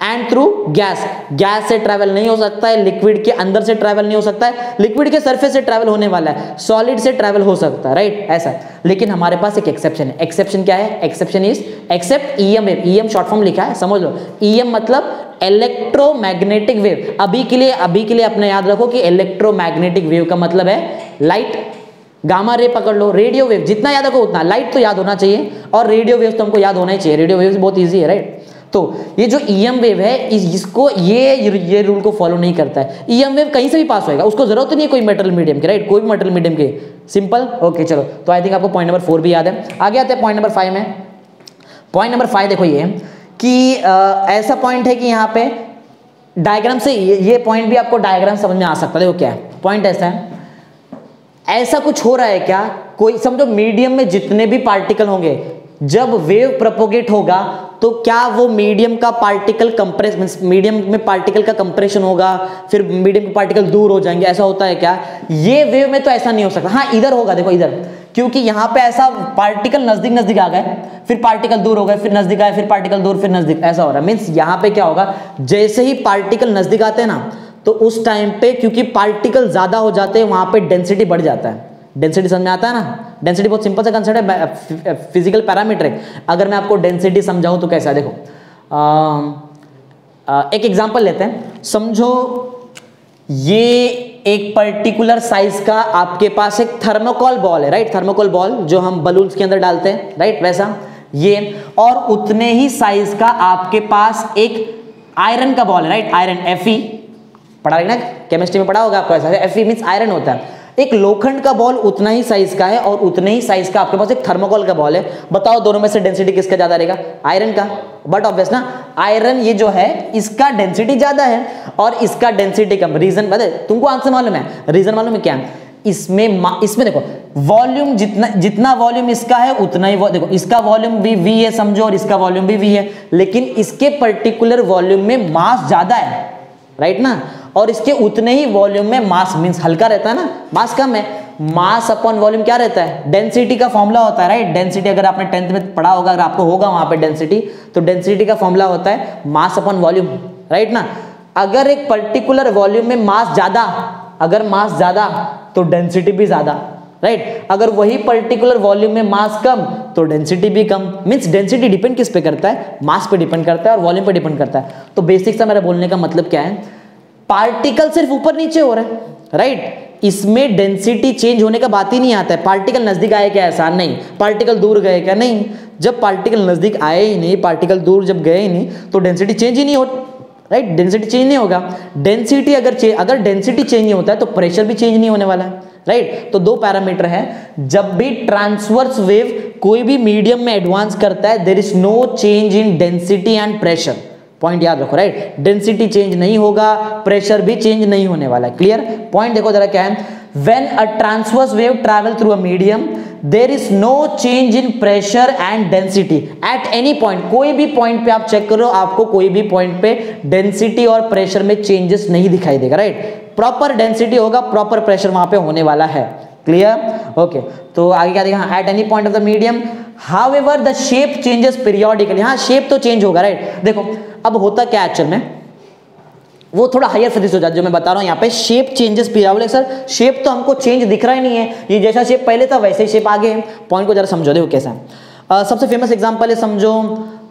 and through gas. Gas से ट्रैवल नहीं हो सकता है, लिक्विड के अंदर से ट्रैवल नहीं हो सकता है, लिक्विड के सरफेस से ट्रैवल होने वाला है, सॉलिड से ट्रैवल हो सकता है, राइट, ऐसा। लेकिन हमारे पास एक एक्सेप्शन है। एक्सेप्शन क्या है? Exception is except EM wave. EM short form लिखा है, समझ लो। ईएम मतलब इलेक्ट्रोमैग्नेटिक वेव। अभी के लिए अपने याद रखो कि इलेक्ट्रोमैग्नेटिक वेव का मतलब है लाइट, गामा रे पकड़ लो, रेडियो वेव जितना याद रखो उतना। लाइट तो याद होना चाहिए और रेडियो वेव तो हमको याद होना ही चाहिए। रेडियो वेव बहुत ईजी है, राइट। तो ये जो ईएम वेव है इसको ये रूल को फॉलो नहीं करता है। ईएम वेव कहीं से भी पास होएगा, उसको जरूरत नहीं है कोई मेटल मीडियम की, राइट, कोई भी मेटल मीडियम की। सिंपल, ओके, चलो। तो आई थिंक आपको पॉइंट नंबर 4 भी याद है। आगे आते हैं पॉइंट नंबर 5 में। पॉइंट नंबर 5 देखो ये कि ऐसा पॉइंट है कि यहाँ पे डायग्राम से ये पॉइंट भी आपको डायग्राम समझ में आ सकता है। देखो क्या है पॉइंट, ऐसा है, ऐसा कुछ हो रहा है क्या, कोई समझो मीडियम में जितने भी पार्टिकल होंगे, जब वेव प्रोपोगेट होगा तो क्या वो मीडियम का पार्टिकल कंप्रेस, मीडियम में पार्टिकल का कंप्रेशन होगा, फिर मीडियम के पार्टिकल दूर हो जाएंगे, ऐसा होता है क्या? ये वेव में तो ऐसा नहीं हो सकता। हाँ, इधर होगा, देखो इधर, क्योंकि यहाँ पे ऐसा पार्टिकल नजदीक नजदीक आ गए, फिर पार्टिकल दूर हो गए, फिर नजदीक आए, फिर पार्टिकल दूर, फिर नजदीक, ऐसा हो रहा है। मीन्स यहाँ पे क्या होगा, जैसे ही पार्टिकल नजदीक आते हैं ना, तो उस टाइम पे क्योंकि पार्टिकल ज्यादा हो जाते हैं, वहां पे डेंसिटी बढ़ जाता है। डेंसिटी समझ में आता है ना? डेंसिटी बहुत सिंपल सा कंसेप्ट है, फिजिकल पैरामीटर है। अगर मैं आपको डेंसिटी समझाऊं तो कैसा है, देखो एक एग्जांपल लेते हैं। समझो ये एक पर्टिकुलर साइज का आपके पास एक थर्मोकोल बॉल है, राइट, थर्मोकोल बॉल जो हम बलून्स के अंदर डालते हैं, राइट, वैसा ये, और उतने ही साइज का आपके पास एक आयरन का बॉल है, राइट, आयरन, Fe पढ़ा है ना, केमिस्ट्री में पढ़ा होगा आपको, ऐसा Fe मींस आयरन होता है। एक लोखंड का बॉल उतना ही साइज का है और उतने ही साइज का आपके पास एक थर्मोकोल का बॉल है। बताओ दोनों में से डेंसिटी किसका ज्यादा रहेगा? आयरन का। बट ऑब्वियस ना, आयरन ये जो है इसका डेंसिटी ज्यादा है और इसका डेंसिटी कम। रीजन बता, तुमको आंसर मालूम है? रीजन मालूम है क्या? इसमें देखो वॉल्यूम जितना वॉल्यूम इसका है उतना ही देखो इसका वॉल्यूम भी v है समझो, और इसका वॉल्यूम भी v है, लेकिन इसके पर्टिकुलर वॉल्यूम में मास ज्यादा है, राइट ना, और इसके उतने ही वॉल्यूम में मास मींस हल्का रहता है ना, मास कम है। मास अपॉन वॉल्यूम क्या रहता है? डेंसिटी का फॉर्मूला होता है, राइट। डेंसिटी अगर आपने 10th में पढ़ा होगा, अगर आपको होगा वहां पे डेंसिटी, तो डेंसिटी का फॉर्मूला होता है मास अपॉन वॉल्यूम, राइट ना। अगर एक पर्टिकुलर वॉल्यूम में मास ज्यादा, अगर मास ज्यादा तो डेंसिटी भी ज्यादा, राइट। अगर वही पर्टिकुलर वॉल्यूम में मास कम तो डेंसिटी भी कम। मींस डेंसिटी डिपेंड किस पे करता है? मास पे डिपेंड करता है और वॉल्यूम पे डिपेंड करता है। तो बेसिक सा मेरा बोलने का मतलब क्या है, पार्टिकल सिर्फ ऊपर नीचे हो रहा है, राइट, इसमें डेंसिटी चेंज होने का बात ही नहीं आता है। पार्टिकल नजदीक आए क्या? ऐसा नहीं। पार्टिकल दूर गए क्या? नहीं। जब पार्टिकल नजदीक आए ही नहीं, पार्टिकल दूर जब गए ही नहीं, तो डेंसिटी चेंज ही नहीं हो, राइट, डेंसिटी चेंज नहीं होगा। डेंसिटी अगर डेंसिटी चेंज नहीं होता है तो प्रेशर भी चेंज नहीं होने वाला है, राइट। तो दो पैरामीटर है, जब भी ट्रांसवर्स वेव कोई भी मीडियम में एडवांस करता है, there is no change in density and pressure. Point याद रखो, राइट। डेंसिटी चेंज नहीं होगा, प्रेशर भी चेंज नहीं होने वाला है। क्लियर? पॉइंट देखो जरा क्या है, when a transverse wave travel through a medium there is no change in pressure and density at any point. कोई भी पॉइंट पे आप चेक करो, आपको कोई भी पॉइंट पे डेंसिटी और प्रेशर में चेंजेस नहीं दिखाई देगा, राइट। प्रॉपर डेंसिटी होगा, प्रॉपर प्रेशर वहां पे होने वाला है। क्लियर? ओके, तो आगे क्या देखा, eight any point of the medium however the shape changes periodically. हाँ, शेप तो चेंज होगा, राइट। देखो अब होता क्या एक्चुअल में, वो थोड़ा हायर फ्रीक्वेंसी हो जाता है। जो मैं बता रहा हूँ यहाँ पे shape changes periodic. Sir shape तो हमको चेंज दिख रहा ही नहीं है, ये जैसा शेप पहले था वैसे ही शेप आगे है। पॉइंट को जरा समझो, देखो कैसा है। सबसे फेमस एग्जांपल है समझो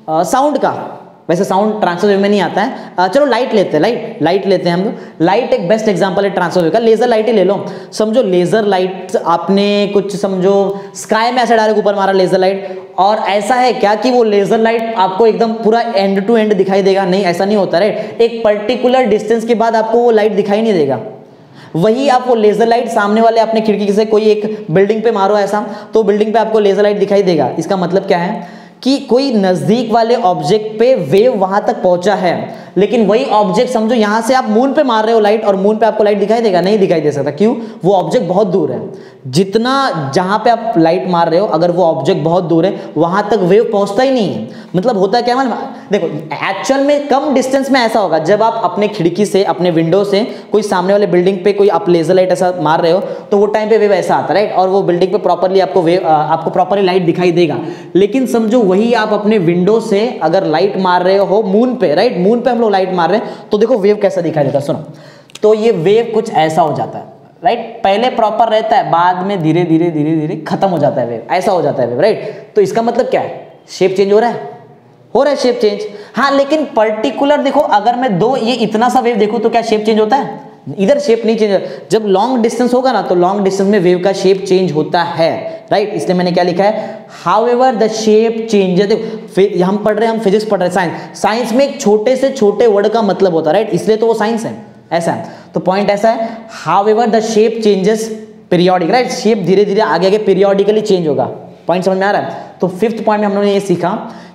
साउंड का। वैसे साउंड ट्रांसफर वेव में नहीं आता है, चलो लाइट लेते हैं, लाइट लेते हैं हम लोग। लाइट एक बेस्ट एग्जांपल है ट्रांसफर वेव का। लेजर लाइट ही ले लो, समझो लेजर लाइट आपने कुछ समझो स्काई में ऐसा डायरेक्ट ऊपर मारा लेजर लाइट, और ऐसा है क्या कि वो लेजर लाइट आपको एकदम पूरा एंड टू एंड दिखाई देगा? नहीं, ऐसा नहीं होता राइट। एक पर्टिकुलर डिस्टेंस के बाद आपको वो लाइट दिखाई नहीं देगा। वही आप वो लेजर लाइट सामने वाले अपने खिड़की से कोई एक बिल्डिंग पे मारो ऐसा, तो बिल्डिंग पे आपको लेजर लाइट दिखाई देगा। इसका मतलब क्या है कि कोई नजदीक वाले ऑब्जेक्ट पे वेव वहां तक पहुंचा है, लेकिन वही ऑब्जेक्ट समझो यहां से आप मून पे मार रहे हो लाइट, और मून पे आपको लाइट दिखाई देगा? नहीं दिखाई दे सकता। क्यों? वो ऑब्जेक्ट बहुत दूर है। जितना जहां पे आप लाइट मार रहे हो, अगर वो ऑब्जेक्ट बहुत दूर है, वहां तक वेव पहुंचता ही नहीं है। मतलब होता क्या है, देखो एक्चुअल में कम डिस्टेंस में ऐसा होगा जब आप अपने खिड़की से, अपने विंडो से कोई सामने वाले बिल्डिंग पे कोई आप लेजर लाइट ऐसा मार रहे हो, तो वो टाइम पे वेव ऐसा आता है राइट, और वो बिल्डिंग पे प्रॉपरली आपको वेव आपको प्रॉपरली लाइट दिखाई देगा। लेकिन समझो वही आप अपने विंडो से अगर लाइट मार रहे हो मून पे राइट, मून पे हम लोग लाइट मार रहे हैं, तो देखो वेव कैसा दिखाई देता है। सुनो, तो ये वेव कुछ ऐसा हो जाता है राइट। पहले प्रॉपर रहता है, बाद में धीरे धीरे धीरे धीरे खत्म हो जाता है वेव, ऐसा हो जाता है वेव राइट। तो इसका मतलब क्या है? शेप चेंज हो रहा है शेप चेंज। हाँ, लेकिन पर्टिकुलर देखो, अगर मैं ये इतना सा वेव देखूं तो क्या शेप चेंज होता है? इधर शेप नहीं चेंज। जब लॉन्ग डिस्टेंस होगा ना, तो लॉन्ग डिस्टेंस में वेव का शेप चेंज होता है राइट। इसलिए मैंने क्या लिखा है, हाउएवर द शेप चेंजेस। देखो हम पढ़ रहे हैं, हम फिजिक्स पढ़ रहे हैं, साइंस में एक छोटे से छोटे वर्ड का मतलब होता है राइट, इसलिए तो वो साइंस है, ऐसा है। तो पॉइंट ऐसा है, however the shape changes periodic right, shape धीरे धीरे आगे आगे पीरियोडिकली चेंज होगा। पॉइंट समझ में आ रहा है? तो फिफ्थ पॉइंट में हम लोगों ने ये सीखा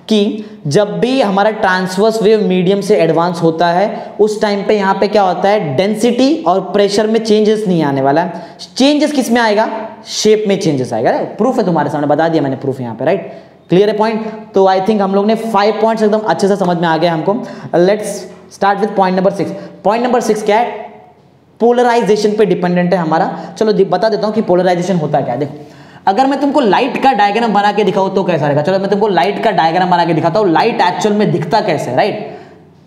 कि जब भी हमारा ट्रांसवर्स वेव मीडियम से एडवांस होता है, उस टाइम पे यहाँ पे क्या होता है, डेंसिटी और प्रेशर में चेंजेस नहीं आने वाला है। चेंजेस किस में आएगा? शेप में चेंजेस आएगा। प्रूफ है तुम्हारे सामने, बता दिया मैंने प्रूफ यहाँ पे राइट। क्लियर है पॉइंट? तो आई थिंक हम लोग ने 5 पॉइंट्स एकदम अच्छे से समझ में आ गया हमको। Let's start with point number 6। Point number 6 क्या है? पोलराइजेशन पे डिपेंडेंट है हमारा। चलो बता देता हूँ कि पोलराइजेशन होता क्या है। देखो, अगर मैं तुमको लाइट का डायग्राम बना के दिखाऊं तो कैसा रहेगा? चलो मैं तुमको लाइट का डायग्राम बना के दिखाता हूं, लाइट एक्चुअल में दिखता कैसे है राइट।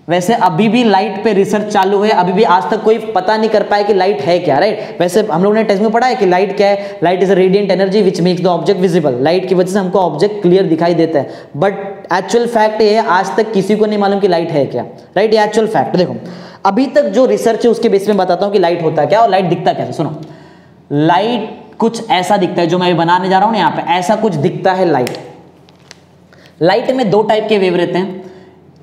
वैसे अभी भी लाइट पे रिसर्च चालू है, अभी भी आज तक कोई पता नहीं कर पाया कि लाइट है क्या राइट। वैसे हम लोगों ने टेस्ट में पढ़ा है कि लाइट क्या है, light is a radiant energy which makes the object visible. Light की वजह से हमको ऑब्जेक्ट क्लियर दिखाई देता है, बट एक्चुअल फैक्ट ये है आज तक किसी को नहीं मालूम कि लाइट है क्या राइट। ये एक्चुअल फैक्ट। देखो अभी तक जो रिसर्च है उसके बेस में बताता हूं कि लाइट होता क्या और लाइट दिखता कैसे। सुनो, लाइट कुछ ऐसा दिखता है, जो मैं बनाने जा रहा हूं ना यहाँ पे, ऐसा कुछ दिखता है लाइट। लाइट में 2 टाइप के वेव रहते हैं।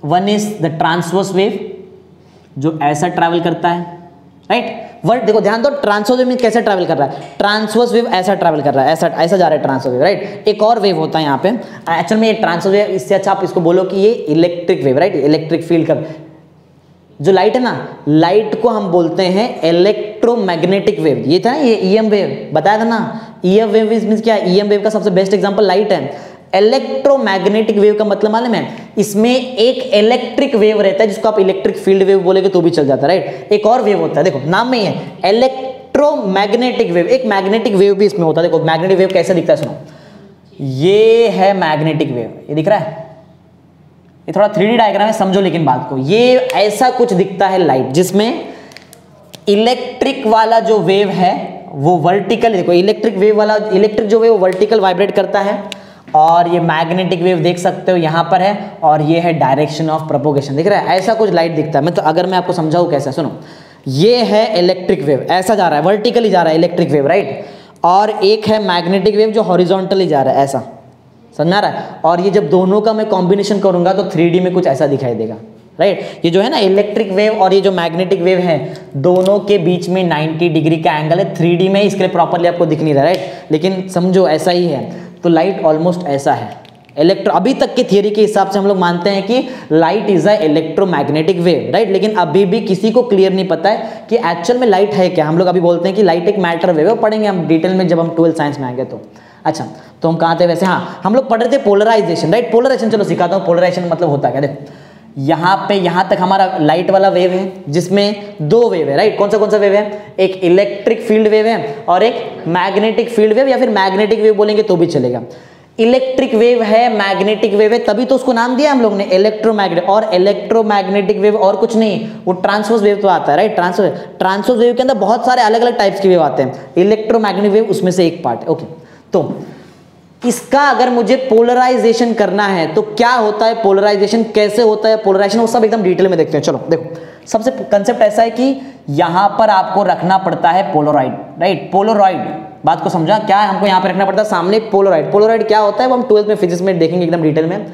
One is the transverse wave, जो ऐसा ट्रैवल करता है राइट। वर्ड देखो ध्यान दो, ट्रांसवर्स वेव में कैसे ट्रैवल कर रहा है? ट्रांसवर्स वेव ऐसा ट्रैवल कर रहा है, ऐसा ऐसा जा रहा है ट्रांसवर्स वेव राइट। एक और वेव होता है यहाँ पे, एक्चुअल में ये ट्रांसवर्स वेव, इससे अच्छा आप इसको बोलो कि ये electric wave right. Electric field का जो लाइट है ना, लाइट को हम बोलते हैं इलेक्ट्रोमैग्नेटिक वेव। ये था ये ईएम वेव बताया था ना, ईएम वेव मींस क्या? ईएम वेव का सबसे बेस्ट एग्जांपल लाइट है। इलेक्ट्रोमैग्नेटिक वेव का मतलब मालूम है? इसमें एक इलेक्ट्रिक वेव रहता है जिसको आप इलेक्ट्रिक फील्ड वेव बोलेगे तो भी चल जाता है राइट। एक और वेव होता है, देखो नाम में ही है इलेक्ट्रोमैग्नेटिक वेव, एक मैग्नेटिक वेव भी इसमें होता है। देखो मैग्नेटिक वेव कैसे दिखता है, सुनो, ये है मैग्नेटिक वेव, ये दिख रहा है, ये थोड़ा 3D डायग्राम है, समझो लेकिन बात को। ये ऐसा कुछ दिखता है लाइट, जिसमें इलेक्ट्रिक वाला जो वेव है वो वर्टिकल, देखो इलेक्ट्रिक वेव वाला, इलेक्ट्रिक जो वेव वो वर्टिकल वाइब्रेट करता है, और ये मैग्नेटिक वेव देख सकते हो यहाँ पर है, और ये है डायरेक्शन ऑफ प्रोपोगेशन। दिख रहा है? ऐसा कुछ लाइट दिखता है। मैं तो अगर मैं आपको समझाऊं कैसा, सुनो, ये है इलेक्ट्रिक वेव, ऐसा जा रहा है, वर्टिकली जा रहा है इलेक्ट्रिक वेव राइट, और एक है मैग्नेटिक वेव जो हॉरिजॉन्टली जा रहा है, ऐसा समझ रहा है। और ये जब दोनों का मैं कॉम्बिनेशन करूंगा तो 3D में कुछ ऐसा दिखाई देगा राइट। ये जो है ना इलेक्ट्रिक वेव और ये जो मैग्नेटिक वेव है, दोनों के बीच में 90 डिग्री का एंगल है। 3D में इसके लिए प्रॉपरली आपको दिख नहीं रहा राइट, लेकिन समझो ऐसा ही है। तो लाइट ऑलमोस्ट ऐसा है। अभी तक की थियरी के हिसाब से हम लोग मानते हैं कि light is a electromagnetic wave right, लेकिन अभी भी किसी को क्लियर नहीं पता है कि एक्चुअल में लाइट है क्या। हम लोग अभी बोलते हैं कि लाइट एक मैटर वेव है, पढ़ेंगे हम डिटेल में जब हम 12th साइंस में आएंगे तो। अच्छा, तो हम कहाँ थे वैसे? हाँ, हम लोग पढ़ रहे थे पोलराइजेशन राइट। पोलराइजेशन चलो सिखाता हूँ, पोलराइजेशन मतलब होता क्या। देखो यहाँ पे यहाँ तक हमारा लाइट वाला वेव है, जिसमें 2 वेव है राइट। कौन सा वेव है? एक इलेक्ट्रिक फील्ड वेव है और एक मैग्नेटिक फील्ड वेव, या फिर मैग्नेटिक वेव बोलेंगे तो भी चलेगा। इलेक्ट्रिक वेव है, मैग्नेटिक वेव है, तभी तो उसको नाम दिया हम लोग ने इलेक्ट्रोमैग्नेटिक। और इलेक्ट्रोमैग्नेटिक वेव और कुछ नहीं, वो ट्रांसवर्स वेव तो आता है, राइट। ट्रांसवर्स वेव के अंदर बहुत सारे अलग अलग टाइप्स के वेव आते हैं, इलेक्ट्रोमैग्नेटिक वेव उसमें से एक पार्ट है। ओके, तो इसका अगर मुझे पोलराइजेशन करना है तो क्या होता है, पोलराइजेशन कैसे होता है, पोलराइजेशन वो सब एकदम डिटेल में देखते हैं। चलो देखो, सबसे कंसेप्ट ऐसा है कि यहां पर आपको रखना पड़ता है पोलराइड, राइट। पोलराइड, बात को समझा, क्या है, हमको यहां पर रखना पड़ता है सामने पोलराइड। पोलराइड क्या होता है वो हम 12th में फिजिक्स में देखेंगे एकदम डिटेल में।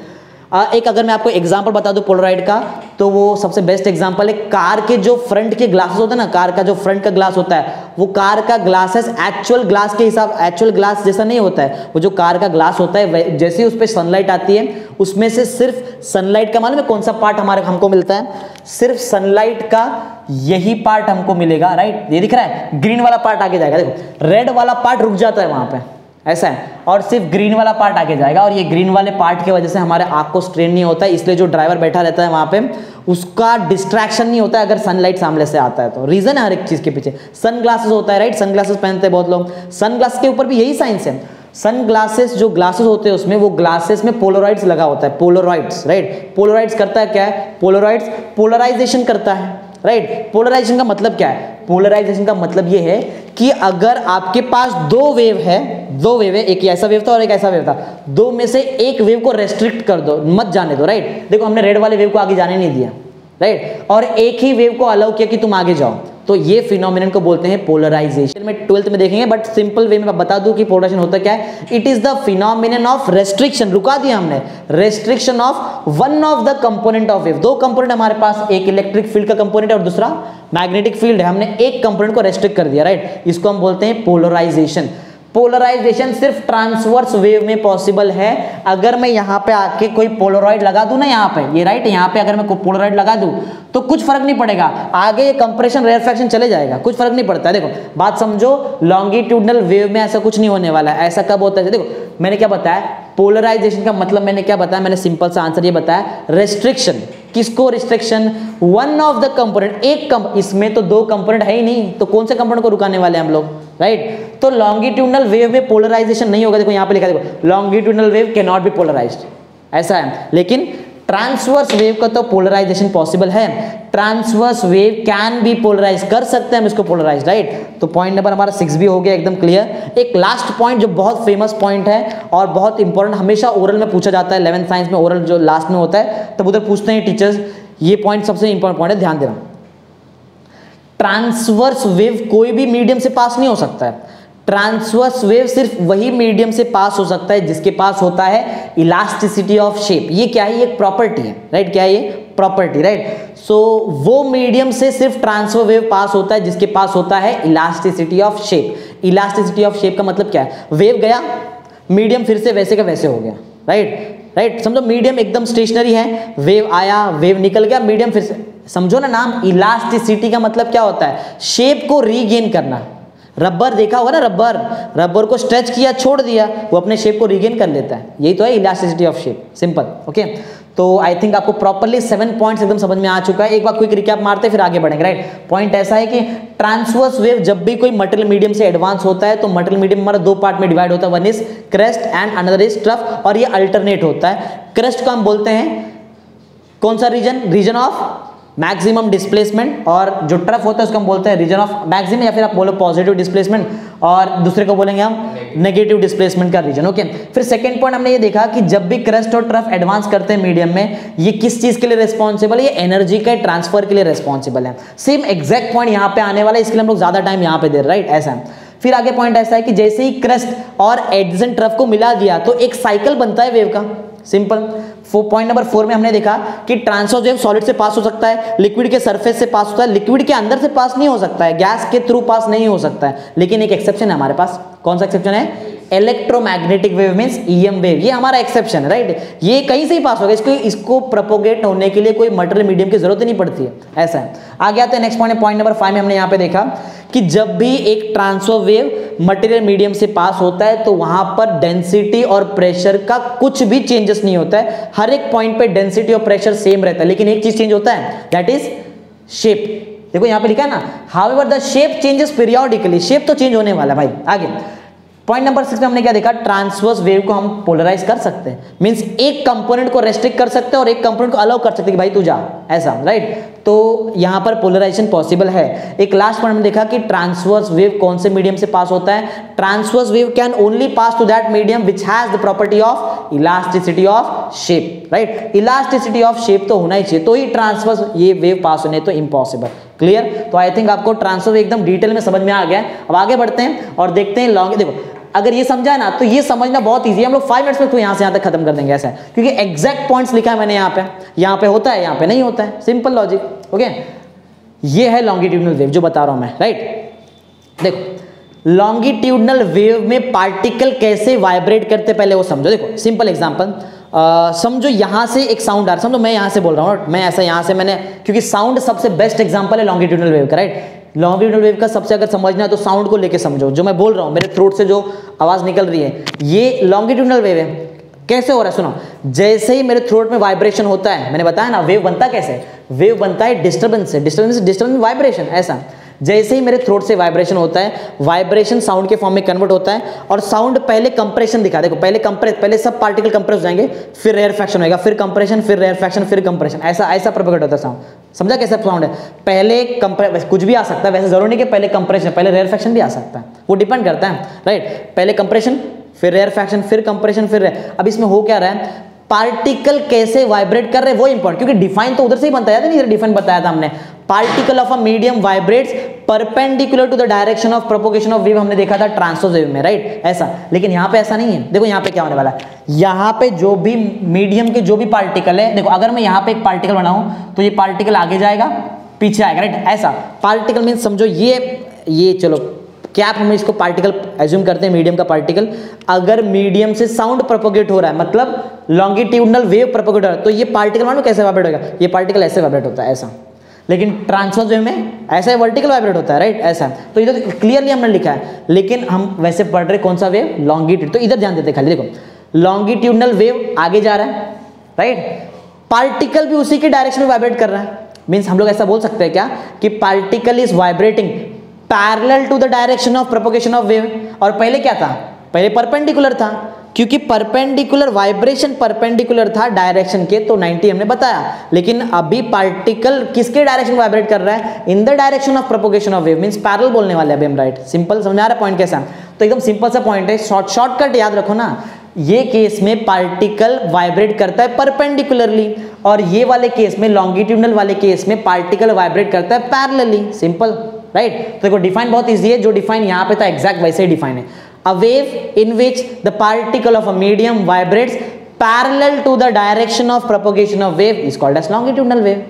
एक अगर मैं आपको एग्जांपल बता दूं पोलराइड का, तो वो सबसे बेस्ट एग्जांपल है कार के जो फ्रंट के ग्लासेस होते हैं ना, कार का जो फ्रंट का ग्लास होता है, वो कार का ग्लासेस एक्चुअल ग्लास के हिसाब, एक्चुअल ग्लास जैसा नहीं होता है। वो जो कार का ग्लास होता है, जैसे ही उस पर सनलाइट आती है, उसमें से सिर्फ सनलाइट का, मालूम है कौन सा पार्ट हमको मिलता है, सिर्फ सनलाइट का यही पार्ट हमको मिलेगा, राइट। ये दिख रहा है, ग्रीन वाला पार्ट आगे जाएगा, देखो रेड वाला पार्ट रुक जाता है वहां पे, ऐसा है, और सिर्फ ग्रीन वाला पार्ट आगे जाएगा। और ये ग्रीन वाले पार्ट की वजह से हमारे आंख को स्ट्रेन नहीं होता है, इसलिए जो ड्राइवर बैठा रहता है वहां पे उसका डिस्ट्रैक्शन नहीं होता है अगर सनलाइट सामने से आता है तो। रीजन है हर एक चीज के पीछे। सन ग्लासेस होता है, राइट, सन ग्लासेस पहनते हैं बहुत लोग, सन ग्लासेस के ऊपर भी यही साइंस है। सन ग्लासेस जो ग्लासेस होते हैं उसमें, वो ग्लासेस में पोलराइड्स लगा होता है, पोलराइड्स, राइट। पोलराइड्स करता है क्या है, पोलराइड्स पोलराइजेशन करता है, राइट। पोलराइजेशन का मतलब क्या है, पोलराइजेशन का मतलब ये है कि अगर आपके पास दो वेव है, एक ऐसा वेव था और एक ऐसा वेव था, दो में से एक वेव को रेस्ट्रिक्ट कर दो, मत जाने दो, राइट। देखो हमने रेड वाले वेव को आगे जाने नहीं दिया, राइट, और एक ही वेव को अलाउ किया कि तुम आगे जाओ, तो ये फिनोमिनन को बोलते हैं पोलराइजेशन। में 12th में देखेंगे, बट सिंपल वे में बता दूं कि पोलराइजेशन होता क्या है। It is the phenomenon of restriction, रुका दिया हमने, restriction of one of the component of wave. दो कंपोनेंट हमारे पास, एक इलेक्ट्रिक फील्ड का कंपोनेंट है और दूसरा मैग्नेटिक फील्ड है, हमने एक कंपोनेंट को रेस्ट्रिक्ट कर दिया, राइट। इसको हम बोलते हैं पोलराइजेशन। पोलराइजेशन सिर्फ ट्रांसवर्स वेव में पॉसिबल है। अगर मैं यहां पे आके कोई पोलराइड लगा दूं ना, यहां पे ये, राइट, यहां पे अगर मैं कोई पोलराइड लगा दूं तो कुछ फर्क नहीं पड़ेगा, आगे ये कंप्रेशन रेयरफैक्शन चले जाएगा, कुछ फर्क नहीं पड़ता है। देखो बात समझो, लॉन्गिट्यूडनल वेव में ऐसा कुछ नहीं होने वाला है। ऐसा कब होता है, देखो मैंने क्या बताया, पोलराइजेशन का मतलब मैंने क्या बताया, मैंने सिंपल सा आंसर ये बताया, रेस्ट्रिक्शन। किसको restriction, one of the component, इसमें तो दो कंपोनेंट है ही नहीं, तो कौन से कंपोनेंट को रुकाने वाले हैं हम लोग, राइट। तो लॉन्गिट्यूडनल वेव में पोलराइजेशन नहीं होगा। देखो यहां पे लिखा है, देखो longitudinal wave can not be polarised, ऐसा है। लेकिन ट्रांसवर्स वेव का तो पोलराइजेशन पॉसिबल है। Transverse wave can be polarise, कर सकते हैं हम इसको पोलराइज, राइट। तो पॉइंट नंबर हमारा 6 भी हो गया एकदम क्लियर। एक लास्ट पॉइंट जो बहुत फेमस पॉइंट है और बहुत इंपॉर्टेंट, हमेशा ओरल में पूछा जाता है, 11th साइंस में ओरल जो लास्ट में होता है तब उधर पूछते हैं टीचर्स, ये पॉइंट सबसे इंपॉर्टेंट पॉइंट है, ध्यान देना। ट्रांसवर्स वेव कोई भी मीडियम से पास नहीं हो सकता है। ट्रांसवर्स वेव सिर्फ वही मीडियम से पास हो सकता है जिसके पास होता है इलास्टिसिटी ऑफ शेप। ये क्या है, ये एक प्रॉपर्टी है, राइट। क्या है ये, प्रॉपर्टी, राइट। सो वो मीडियम से सिर्फ ट्रांसफर वेव पास होता है जिसके पास होता है elasticity of shape. Elasticity of shape का मतलब क्या है, वेव गया, मीडियम फिर से वैसे का वैसे हो गया, राइट। समझो मीडियम एकदम स्टेशनरी है, वेव आया, वेव निकल गया, मीडियम फिर से, समझो ना नाम। इलास्टिसिटी का मतलब क्या होता है, शेप को रीगेन करना। रबर देखा होगा ना, रबर को स्ट्रेच किया, छोड़ दिया, वो अपने शेप को रीगेन कर लेता है, यही तो है elasticity of shape, simple. Okay, तो आई थिंक आपको प्रॉपर्ली 7 पॉइंट्स एकदम समझ में आ चुका है। एक बार क्विक रिकैप मारते फिर आगे बढ़ेंगे, राइट। पॉइंट ऐसा है कि ट्रांसवर्स वेव जब भी कोई मटेरियल मीडियम से एडवांस होता है तो मटेरियल मीडियम हमारा दो पार्ट में डिवाइड होता है, one is crest and another is trough, और ये अल्टरनेट होता है। क्रेस्ट को हम बोलते हैं कौन सा रीजन ऑफ मैक्सिमम डिस्प्लेसमेंट, और जो ट्रफ होता है उसको हम बोलते हैं रीजन ऑफ मैक्सिमम, या फिर आप बोलो पॉजिटिव डिस्प्लेसमेंट, और दूसरे को बोलेंगे हम नेगेटिव डिस्प्लेसमेंट का रीजन। ओके, फिर सेकंड पॉइंट हमने ये देखा कि जब भी क्रस्ट और ट्रफ एडवांस करते हैं मीडियम में, ये किस चीज के लिए रिस्पॉन्सिबल है, ये एनर्जी के ट्रांसफर के लिए रिस्पॉन्सिबल है। सेम एग्जैक्ट पॉइंट यहाँ पे आने वाला है, इसके लिए हम लोग ज्यादा टाइम यहाँ पे दे रहे, राइट, ऐसा है। फिर आगे पॉइंट ऐसा है कि जैसे ही क्रस्ट और एडजेसेंट ट्रफ को मिला दिया तो एक साइकिल बनता है वेव का, सिंपल। पॉइंट नंबर 4 में हमने देखा कि ट्रांसवर्स वेव सॉलिड से पास हो सकता है, लिक्विड के सरफेस से पास होता है, लिक्विड के अंदर से पास नहीं हो सकता है, गैस के थ्रू पास नहीं हो सकता है। लेकिन एक एक्सेप्शन है हमारे पास, कौन सा एक्सेप्शन है, electromagnetic wave means EM wave, ये हमारा एक्सेप्शन है, राइट। ये कहीं से ही पास होगा, इसको प्रोपोगेट होने के लिए कोई मटेरियल मीडियम की जरूरत ही नहीं पड़ती है, ऐसा है। आगे आते हैं नेक्स्ट पॉइंट, पॉइंट नंबर 5 में हमने यहाँ पे देखा कि जब भी एक ट्रांसफर वेव मटेरियल मीडियम से पास होता है तो वहां पर डेंसिटी और प्रेशर का कुछ भी चेंजेस नहीं होता है, हर एक पॉइंट पे डेंसिटी और प्रेशर सेम रहता है, लेकिन एक चीज चेंज होता है, दैट इज शेप। देखो यहां पे लिखा है ना, however the shape changes periodically, shape तो चेंज होने वाला है भाई। आगे पॉइंट नंबर 6 में हमने क्या देखा, ट्रांसवर्स वेव को हम पोलराइज कर सकते हैं, मींस एक कंपोनेंट को रेस्ट्रिक्ट कर सकते हैं और एक कंपोनेंट को अलाउ कर सकते हैं कि भाई तू जा, ऐसा, राइट। तो यहां पर पोलराइजेशन पॉसिबल है। एक लास्ट पॉइंट में देखा कि ट्रांसवर्स वेव कौन से मीडियम से पास होता है, transverse wave can only pass to that medium which has the property of elasticity of shape, right. Elasticity of shape तो होना ही चाहिए, तो ही ट्रांसवर्स ये वेव पास होने, तो इम्पॉसिबल। क्लियर? तो आई थिंक आपको ट्रांसफर एकदम डिटेल में समझ में आ गया है। अब आगे बढ़ते हैं और देखते हैं लॉन्ग। देखो अगर ये समझा ना तो ये समझना बहुत इजी है, हम लोग 5 मिनट्स में तो यहाँ से यहाँ तक खत्म कर देंगे, ऐसा है, क्योंकि एग्जैक्ट पॉइंट्स लिखा है मैंने यहाँ पे होता है, यहाँ पे नहीं होता है, सिंपल लॉजिक। ओके, ये है लॉन्गिट्यूडनल वेव जो बता रहा हूं मैं, राइट। देखो लॉन्गिट्यूडनल वेव में पार्टिकल कैसे वाइब्रेट करते पहले वो समझो। देखो सिंपल एग्जांपल, समझो यहां से एक साउंड आ रहा है, समझो मैं यहां से बोल रहा हूं, मैं ऐसा यहां से मैंने, क्योंकि साउंड सबसे बेस्ट एग्जांपल है लॉन्गिट्यूडनल वेव का, राइट। लॉन्गिट्यूडनल वेव का सबसे अगर समझना है तो साउंड को लेके समझो, जो मैं बोल रहा हूं मेरे थ्रोट से जो आवाज निकल रही है ये लॉन्गिट्यूडनल वेव है। कैसे हो रहा है सुनो, जैसे ही मेरे थ्रोट में वाइब्रेशन होता है, मैंने बताया ना वेव बनता कैसे, वेव बनता है डिस्टर्बेंस से, डिस्टर्बेंस वाइब्रेशन, ऐसा। जैसे ही मेरे थ्रोट से वाइब्रेशन होता है, वाइब्रेशन साउंड के फॉर्म में कन्वर्ट होता है और साउंड पहले कंप्रेशन दिखा, देखो पहले सब पार्टिकल कंप्रेस हो जाएंगे, फिर रेयरफैक्शन होगा, फिर कंप्रेशन, फिर रेयरफैक्शन, फिर कंप्रेशन, ऐसा प्रोपेगेट होता है साउंड। समझा कैसा साउंड है, पहले कुछ भी आ सकता है, वैसे जरूरी नहीं कि पहले कंप्रेशन पहले रेयरफैक्शन भी आ सकता है, वो डिपेंड करता है, राइट। पहले कंप्रेशन फिर रेयरफैक्शन फिर कंप्रेशन फिर अब इसमें हो क्या रहा है, पार्टिकल कैसे वाइब्रेट कर रहे हैं वो इंपॉर्टेंट, क्योंकि डिफाइन तो उधर से ही बनता है, इधर डिफाइन बताया था हमने, particle of a medium vibrates perpendicular to the direction of propagation of wave, हमने देखा था ट्रांसवर्स वेव में, राइट, ऐसा। लेकिन यहाँ पे ऐसा नहीं है, देखो यहाँ पे क्या होने वाला है, यहाँ पे जो भी मीडियम के जो भी पार्टिकल है, देखो अगर मैं यहाँ पे एक पार्टिकल बनाऊं तो ये पार्टिकल आगे जाएगा पीछे आएगा, राइट, ऐसा। पार्टिकल मीन समझो ये चलो क्या हम इसको पार्टिकल एज्यूम करते हैं, मीडियम का पार्टिकल, अगर मीडियम से साउंड प्रोपोगेट हो रहा है, मतलब लॉन्गिट्यूडनल वेव प्रोपोगेट हो रहा है, तो ये पार्टिकल मानो कैसे वाइब्रेट होगा, ये पार्टिकल ऐसे वाइब्रेट होता है, ऐसा। लेकिन ट्रांसवर्स वेव में ऐसा वर्टिकल वाइब्रेट होता है, राइट, ऐसा। तो इधर क्लियरली हमने लिखा है, लेकिन हम वैसे पढ़ रहे कौन सा वेव, लॉन्गिट्यूड, तो इधर ध्यान देते खाली, देखो लॉन्गिट्यूडनल वेव आगे जा रहा है, राइट, पार्टिकल भी उसी के डायरेक्शन में वाइब्रेट कर रहा है, मीन्स हम लोग ऐसा बोल सकते हैं क्या कि particle is vibrating parallel to the direction of propagation of wave. और पहले क्या था, पहले परपेंडिकुलर था, क्योंकि परपेंडिकुलर वाइब्रेशन परपेंडिकुलर था डायरेक्शन के, तो 90 हमने बताया। लेकिन अभी पार्टिकल किसके डायरेक्शन वाइब्रेट कर रहा है, in the direction of propagation of wave, means parallel बोलने वाले अभी हम, राइट। सिंपल समझा रहा है पॉइंट कैसा, तो एकदम सिंपल सा पॉइंट है, शॉर्टकट याद रखो ना। ये केस में पार्टिकल वाइब्रेट करता है परपेंडिकुलरली, और ये वाले केस में लॉन्गिट्यूडनल वाले केस में पार्टिकल वाइब्रेट करता है पैरेलली, सिंपल, राइट। तो देखो डिफाइन बहुत इजी है, जो डिफाइन यहाँ पे था एग्जैक्ट वैसे ही डिफाइन है। A wave in which the particle of a medium vibrates parallel to the direction of propagation of wave is called as longitudinal wave।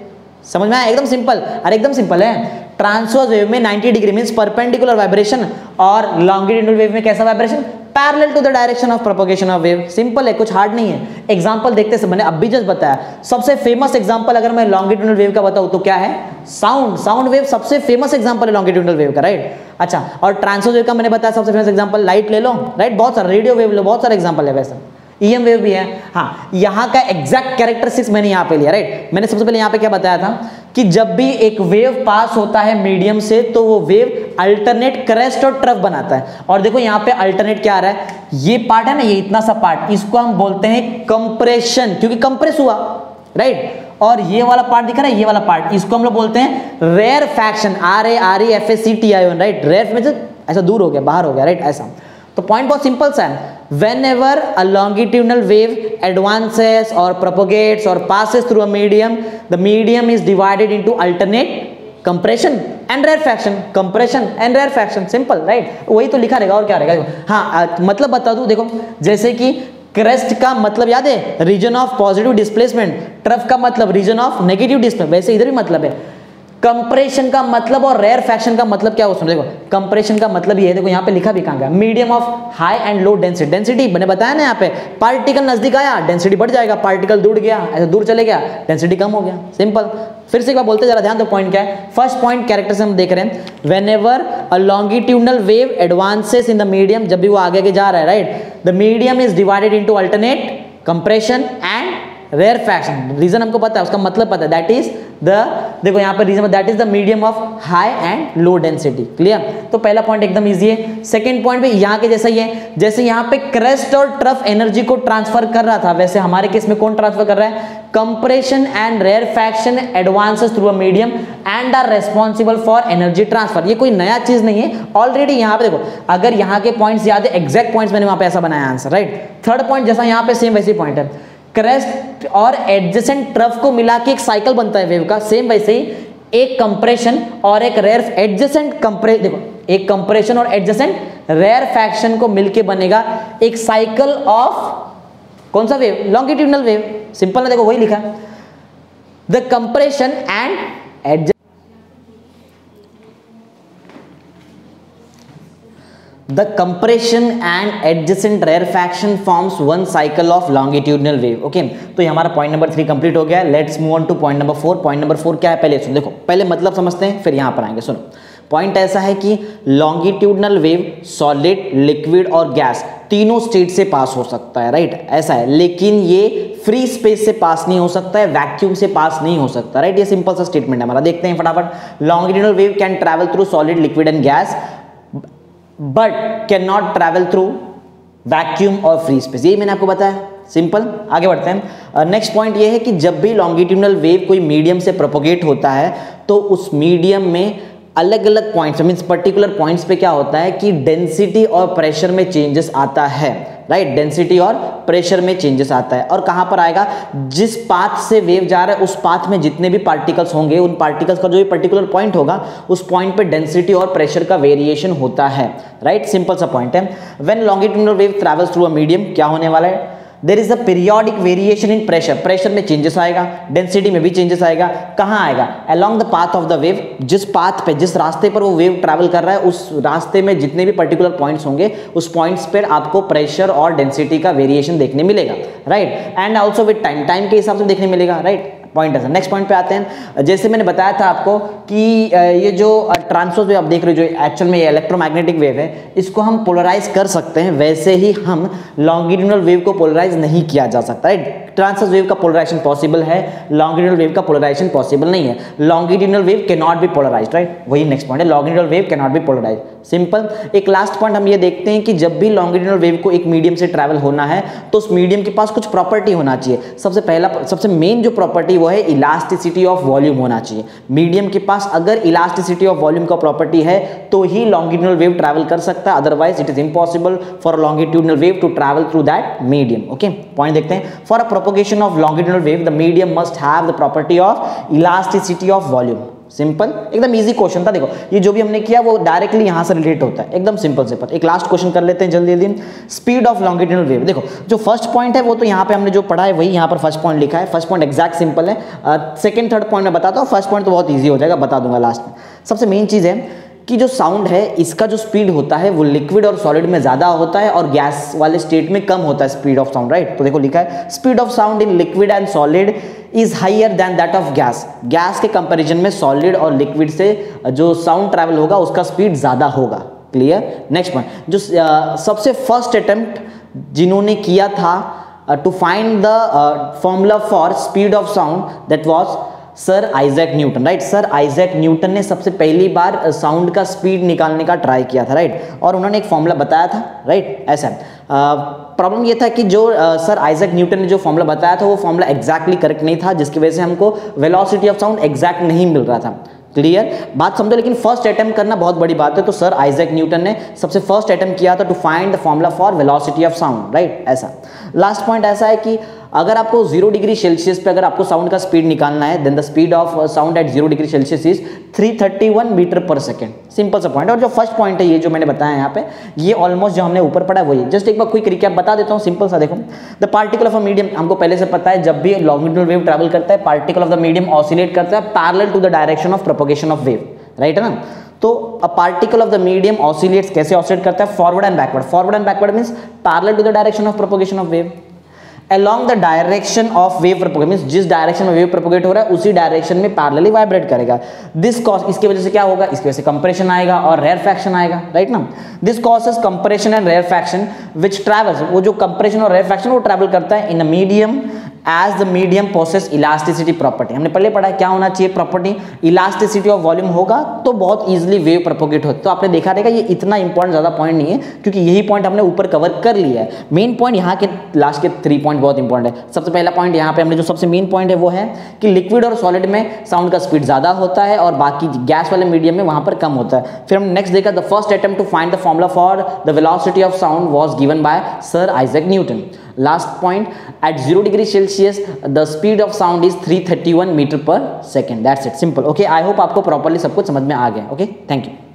समझ में आया, एकदम सिंपल, अरे एकदम सिंपल है। ट्रांसवर्स वेव में 90 डिग्री मींस परपेंडिकुलर वाइब्रेशन, और लॉन्गिट्यूडनल वेव में कैसा vibration, parallel to the direction of propagation of wave. Simple है, कुछ हार्ड नहीं है। एग्जांपल देखते हैं, मैंने अभी जस्ट बताया, सबसे फेमस एग्जांपल अगर मैं लॉन्गिट्यूडनल वेव का बताऊं तो क्या है, साउंड वेव सबसे फेमस एग्जांपल है लॉन्गिट्यूडनल वेव का, राइट। अच्छा, और ट्रांसवर्स वेव का मैंने बताया सबसे फेमस एग्जांपल लाइट ले लो, राइट, बहुत सारा, रेडियो वेव लो, बहुत सारे एग्जांपल है, वैसे ईएम वेव भी है। हाँ, यहाँ का एग्जैक्ट कैरेक्टरिस्टिक्स मैंने यहाँ पे लिया, राइट। मैंने सबसे पहले यहाँ पे क्या बताया था कि जब भी एक वेव पास होता है मीडियम से, तो वो वेव अल्टरनेट क्रेस्ट और ट्रफ बनाता है। और देखो यहाँ पे अल्टरनेट क्या आ रहा है, ये पार्ट है ना, ये इतना सा पार्ट, इसको हम बोलते हैं कंप्रेशन, क्योंकि कंप्रेस हुआ, राइट। और ये वाला पार्ट दिखा रहा है, ये वाला पार्ट, इसको हम लोग बोलते हैं रेयरफैक्शन, RAREFACTION, राइट। रेयर में ऐसा दूर हो गया, बाहर हो गया, राइट, ऐसा। तो पॉइंट बहुत सिंपल सा है, whenever a longitudinal wave advances or propagates or passes through a medium, the medium is divided into alternate compression and rarefaction, compression and rarefaction, simple, right। वही तो लिखा रहेगा, और क्या रहेगा। हाँ, मतलब बता दूं, देखो जैसे कि क्रेस्ट का मतलब याद है, region of positive displacement, trough का मतलब रीजन ऑफ नेगेटिव डिस्प्लेसमेंट, वैसे इधर भी मतलब है। कंप्रेशन का मतलब और रेयरफैक्शन का मतलब क्या हो, सुनो, देखो कंप्रेशन का मतलब ये है, देखो यहाँ पे लिखा भी कहाँ गया, medium of high and low density. Density मैंने बताया ना, यहाँ पे पार्टिकल नजदीक आया डेंसिटी बढ़ जाएगा, पार्टिकल दूर गया, ऐसे दूर चले गया डेंसिटी कम हो गया, सिंपल। फिर से एक बार बोलते जरा ध्यान दो, पॉइंट क्या है। फर्स्ट पॉइंट कैरेक्टर से हम देख रहे हैं, whenever a longitudinal wave advances in the medium, जब भी वो आगे जा रहा है, right, the medium is divided into alternate compression and rarefaction. Region हमको पता है, उसका मतलब पता है, दैट इज द देखो यहाँ पे region that is the medium of high and low density. Clear? तो पहला पॉइंट एकदम इजी है। सेकंड पॉइंट भी यहाँ के जैसा ही है, जैसे यहाँ पे क्रेस्ट और ट्रफ एनर्जी को ट्रांसफर कर रहा था, वैसे हमारे केस में कौन ट्रांसफर कर रहा है? Compression and rarefaction advances through a medium and are responsible for energy transfer. ये कोई नया चीज नहीं है, ऑलरेडी यहाँ पे देखो, अगर यहाँ के पॉइंट्स याद है, एग्जैक्ट पॉइंट्स मैंने वहां पे ऐसा बनाया आंसर, राइट? थर्ड पॉइंट जैसा यहाँ पे सेम वैसे पॉइंट है, क्रेस्ट और एडजेसेंट ट्रफ को मिला के एक साइकिल बनता है वेव का, सेम वैसे ही एक कंप्रेशन और एक रेयर एडजेसेंट देखो एक कंप्रेशन और एडजेसेंट रेयरफैक्शन को मिलके बनेगा एक साइकिल ऑफ कौन सा वेव? Longitudinal wave. सिंपल है, देखो वही लिखा है, the compression and adjacent The compression and adjacent rarefaction forms one cycle of longitudinal wave. Okay, तो ये हमारा पॉइंट नंबर 3 कंप्लीट हो गया है। Let's move on two point number 4। Point number 4 क्या है? पहले सुनो, देखो पहले मतलब समझते हैं, फिर यहाँ पर आएंगे। सुनो, पॉइंट ऐसा है कि लॉन्गिट्यूडनल वेव सॉलिड, लिक्विड और गैस तीनों स्टेट से पास हो सकता है, राइट? ऐसा है, लेकिन ये फ्री स्पेस से पास नहीं हो सकता है, वैक्यूम से पास नहीं हो सकता, राइट? ये सिंपल सा स्टेटमेंट है हमारा। देखते हैं फटाफट। Longitudinal wave can travel through solid, liquid and gas but can not travel through vacuum और फ्री स्पेस। यही मैंने आपको बताया, सिंपल। आगे बढ़ते हैं। नेक्स्ट पॉइंट ये है कि जब भी लॉन्गिट्यूडनल वेव कोई मीडियम से प्रोपोगेट होता है तो उस मीडियम में अलग अलग पॉइंट्स मींस पर्टिकुलर पॉइंट्स पे क्या होता है कि डेंसिटी और प्रेशर में चेंजेस आता है, राइट? डेंसिटी और प्रेशर में चेंजेस आता है। और कहां पर आएगा? जिस पाथ से वेव जा रहा है उस पाथ में जितने भी पार्टिकल्स होंगे, उन पार्टिकल्स का जो भी पर्टिकुलर पॉइंट होगा, उस पॉइंट पे डेंसिटी और प्रेशर का वेरिएशन होता है, राइट? सिंपल सा पॉइंट है। When longitudinal wave travels through a medium, क्या होने वाला है? There is a periodic variation in pressure. Pressure में चेंजेस आएगा, डेंसिटी में भी चेंजेस आएगा। कहां आएगा? Along the path of the wave. जिस पाथ पे, जिस रास्ते पर वो वेव ट्रैवल कर रहा है, उस रास्ते में जितने भी पर्टिकुलर पॉइंट्स होंगे, उस पॉइंट्स पर आपको प्रेशर और डेंसिटी का वेरिएशन देखने मिलेगा, right? And also with time, time के हिसाब से देखने मिलेगा, राइट? पॉइंट है। नेक्स्ट पॉइंट पे आते हैं। जैसे मैंने बताया था आपको कि ये जो ट्रांसवर्स वेव आप देख रहे हो, जो एक्चुअल में ये इलेक्ट्रोमैग्नेटिक वेव है, इसको हम पोलराइज कर सकते हैं, वैसे ही हम लॉन्गिट्यूडनल वेव को पोलराइज नहीं किया जा सकता, राइट? ट्रांसवर्स वेव का पोलराइजेशन पॉसिबल है, लॉन्गिट्यूडनल वेव का पोलराइजेशन पॉसिबल नहीं है। Longitudinal wave can not be polarized, right? वही नेक्स्ट पॉइंट है, longitudinal wave can not be polarized. Simple. एक लास्ट पॉइंट हम ये देखते हैं कि जब भी लॉन्गिट्यूडनल वेव को एक मीडियम से ट्रैवल होना है तो उस मीडियम के पास कुछ प्रॉपर्टी होना चाहिए। सबसे मेन जो प्रॉपर्टी वो है इलास्टिसिटी ऑफ वॉल्यूम होना चाहिए। मीडियम के पास अगर इलास्टिसिटी ऑफ वॉल्यूम का प्रॉपर्टी है तो ही लॉन्गिट्यूडनल वेव ट्रैवल कर सकता है, otherwise it is impossible for longitudinal wave to travel through that medium. Okay, point देखते हैं। For a propagation of longitudinal wave the medium must have the property of elasticity of volume. Simple, एकदम इजी क्वेश्चन था। देखो ये जो भी हमने किया वो डायरेक्टली यहां से रिलेट होता है, एकदम सिंपल से। पर एक लास्ट क्वेश्चन कर लेते हैं जल्दी जल्दी। Speed of longitudinal wave. देखो जो फर्स्ट पॉइंट है वो तो यहाँ पे हमने जो पढ़ा है वही यहाँ पर फर्स्ट पॉइंट लिखा है। फर्स्ट पॉइंट एग्जैक्ट सिंपल है। सेकंड थर्ड पॉइंट मैं बताता हूँ, फर्स्ट पॉइंट तो बहुत ईजी हो जाएगा, बता दूंगा लास्ट में। सबसे मेन चीज है कि जो साउंड है इसका जो स्पीड होता है वो लिक्विड और सॉलिड में ज्यादा होता है और गैस वाले स्टेट में कम होता है स्पीड ऑफ साउंड, राइट? तो देखो लिखा है speed of sound in liquid and solid is higher than that of gas. Gas के कंपैरिजन में सॉलिड और लिक्विड से जो साउंड ट्रैवल होगा उसका स्पीड ज्यादा होगा। क्लियर? नेक्स्ट पॉइंट, जो सबसे फर्स्ट अटेम्प्ट जिन्होंने किया था to find the formula for speed of sound that was sir Isaac Newton, right? Sir Isaac Newton ने सबसे पहली बार साउंड का स्पीड निकालने का ट्राई किया था, राइट? और उन्होंने एक फॉर्मूला बताया था, राइट? ऐसा प्रॉब्लम ये था कि जो सर आइजैक न्यूटन ने जो फॉर्मूला बताया था वो फॉर्मूला एग्जैक्टली करेक्ट नहीं था, जिसकी वजह से हमको वेलोसिटी ऑफ साउंड एग्जैक्ट नहीं मिल रहा था। क्लियर? बात समझो। लेकिन फर्स्ट अटेम्प्ट करना बहुत बड़ी बात है, तो सर आइजैक न्यूटन ने सबसे फर्स्ट अटेम्प्ट किया था to find the formula for velocity of sound, right? ऐसा। लास्ट पॉइंट ऐसा है कि अगर आपको 0 डिग्री सेल्सियस पे अगर आपको साउंड का स्पीड निकालना है then the speed of sound at 0 degree Celsius is 331 metre per second. Simple सा पॉइंट। और जो फर्स्ट पॉइंट है ये जो मैंने बताया यहाँ पे, ये ऑलमोस्ट जो हमने ऊपर पढ़ा वही। जस्ट एक बार क्विक रिकैप बता देता हूँ, सिंपल सा। देखो the particle of a medium, हमको पहले से पता है जब भी लॉन्गिट्यूडनल वेव ट्रैवल करता है particle of the medium oscillate करता है parallel to the direction of propagation of wave, right है ना? तो a particle of the medium oscillates कैसे ऑसिलेट करता है? Forward and backward. Forward and backward means parallel to the direction of propagation of wave. along the direction of wave propagation means जिस डायरेक्शन में वेव प्रोपोगेट हो रहा है उसी डायरेक्शन में पैरेलली वाइब्रेट करेगा। दिस कॉज, इसकी वजह से क्या होगा? इसकी वजह से कंप्रेशन आएगा और रेयरफैक्शन आएगा, राइट ना? This causes compression and rarefaction which travels, वो जो कंप्रेशन और रेयरफैक्शन वो ट्रैवल करता है in a medium as the medium possess elasticity property. हमने पहले पढ़ा है क्या होना चाहिए प्रॉपर्टी, इलास्टिसिटी ऑफ वॉल्यूम होगा तो बहुत इजीली वेव प्रोपोगेट होती है। तो आपने देखा रहेगा ये इतना इंपॉर्टेंट ज़्यादा पॉइंट नहीं है, क्योंकि यही पॉइंट हमने ऊपर कवर कर लिया है। मेन पॉइंट यहाँ के लास्ट के 3 पॉइंट बहुत इंपॉर्टेंट है। सबसे पहला पॉइंट यहाँ पे हमने जो सबसे मेन पॉइंट है वो है कि लिक्विड और सॉलिड में साउंड का स्पीड ज़्यादा होता है और बाकी गैस वाले मीडियम में वहाँ पर कम होता है। फिर हम नेक्स्ट देखा the first attempt to find the formula for the velocity of sound was given by sir Isaac Newton. Last point, at 0 degree Celsius the speed of sound is 331 meter per second. That's it, simple. Okay, I hope आपको properly सब कुछ समझ में आ गया. Okay, thank you.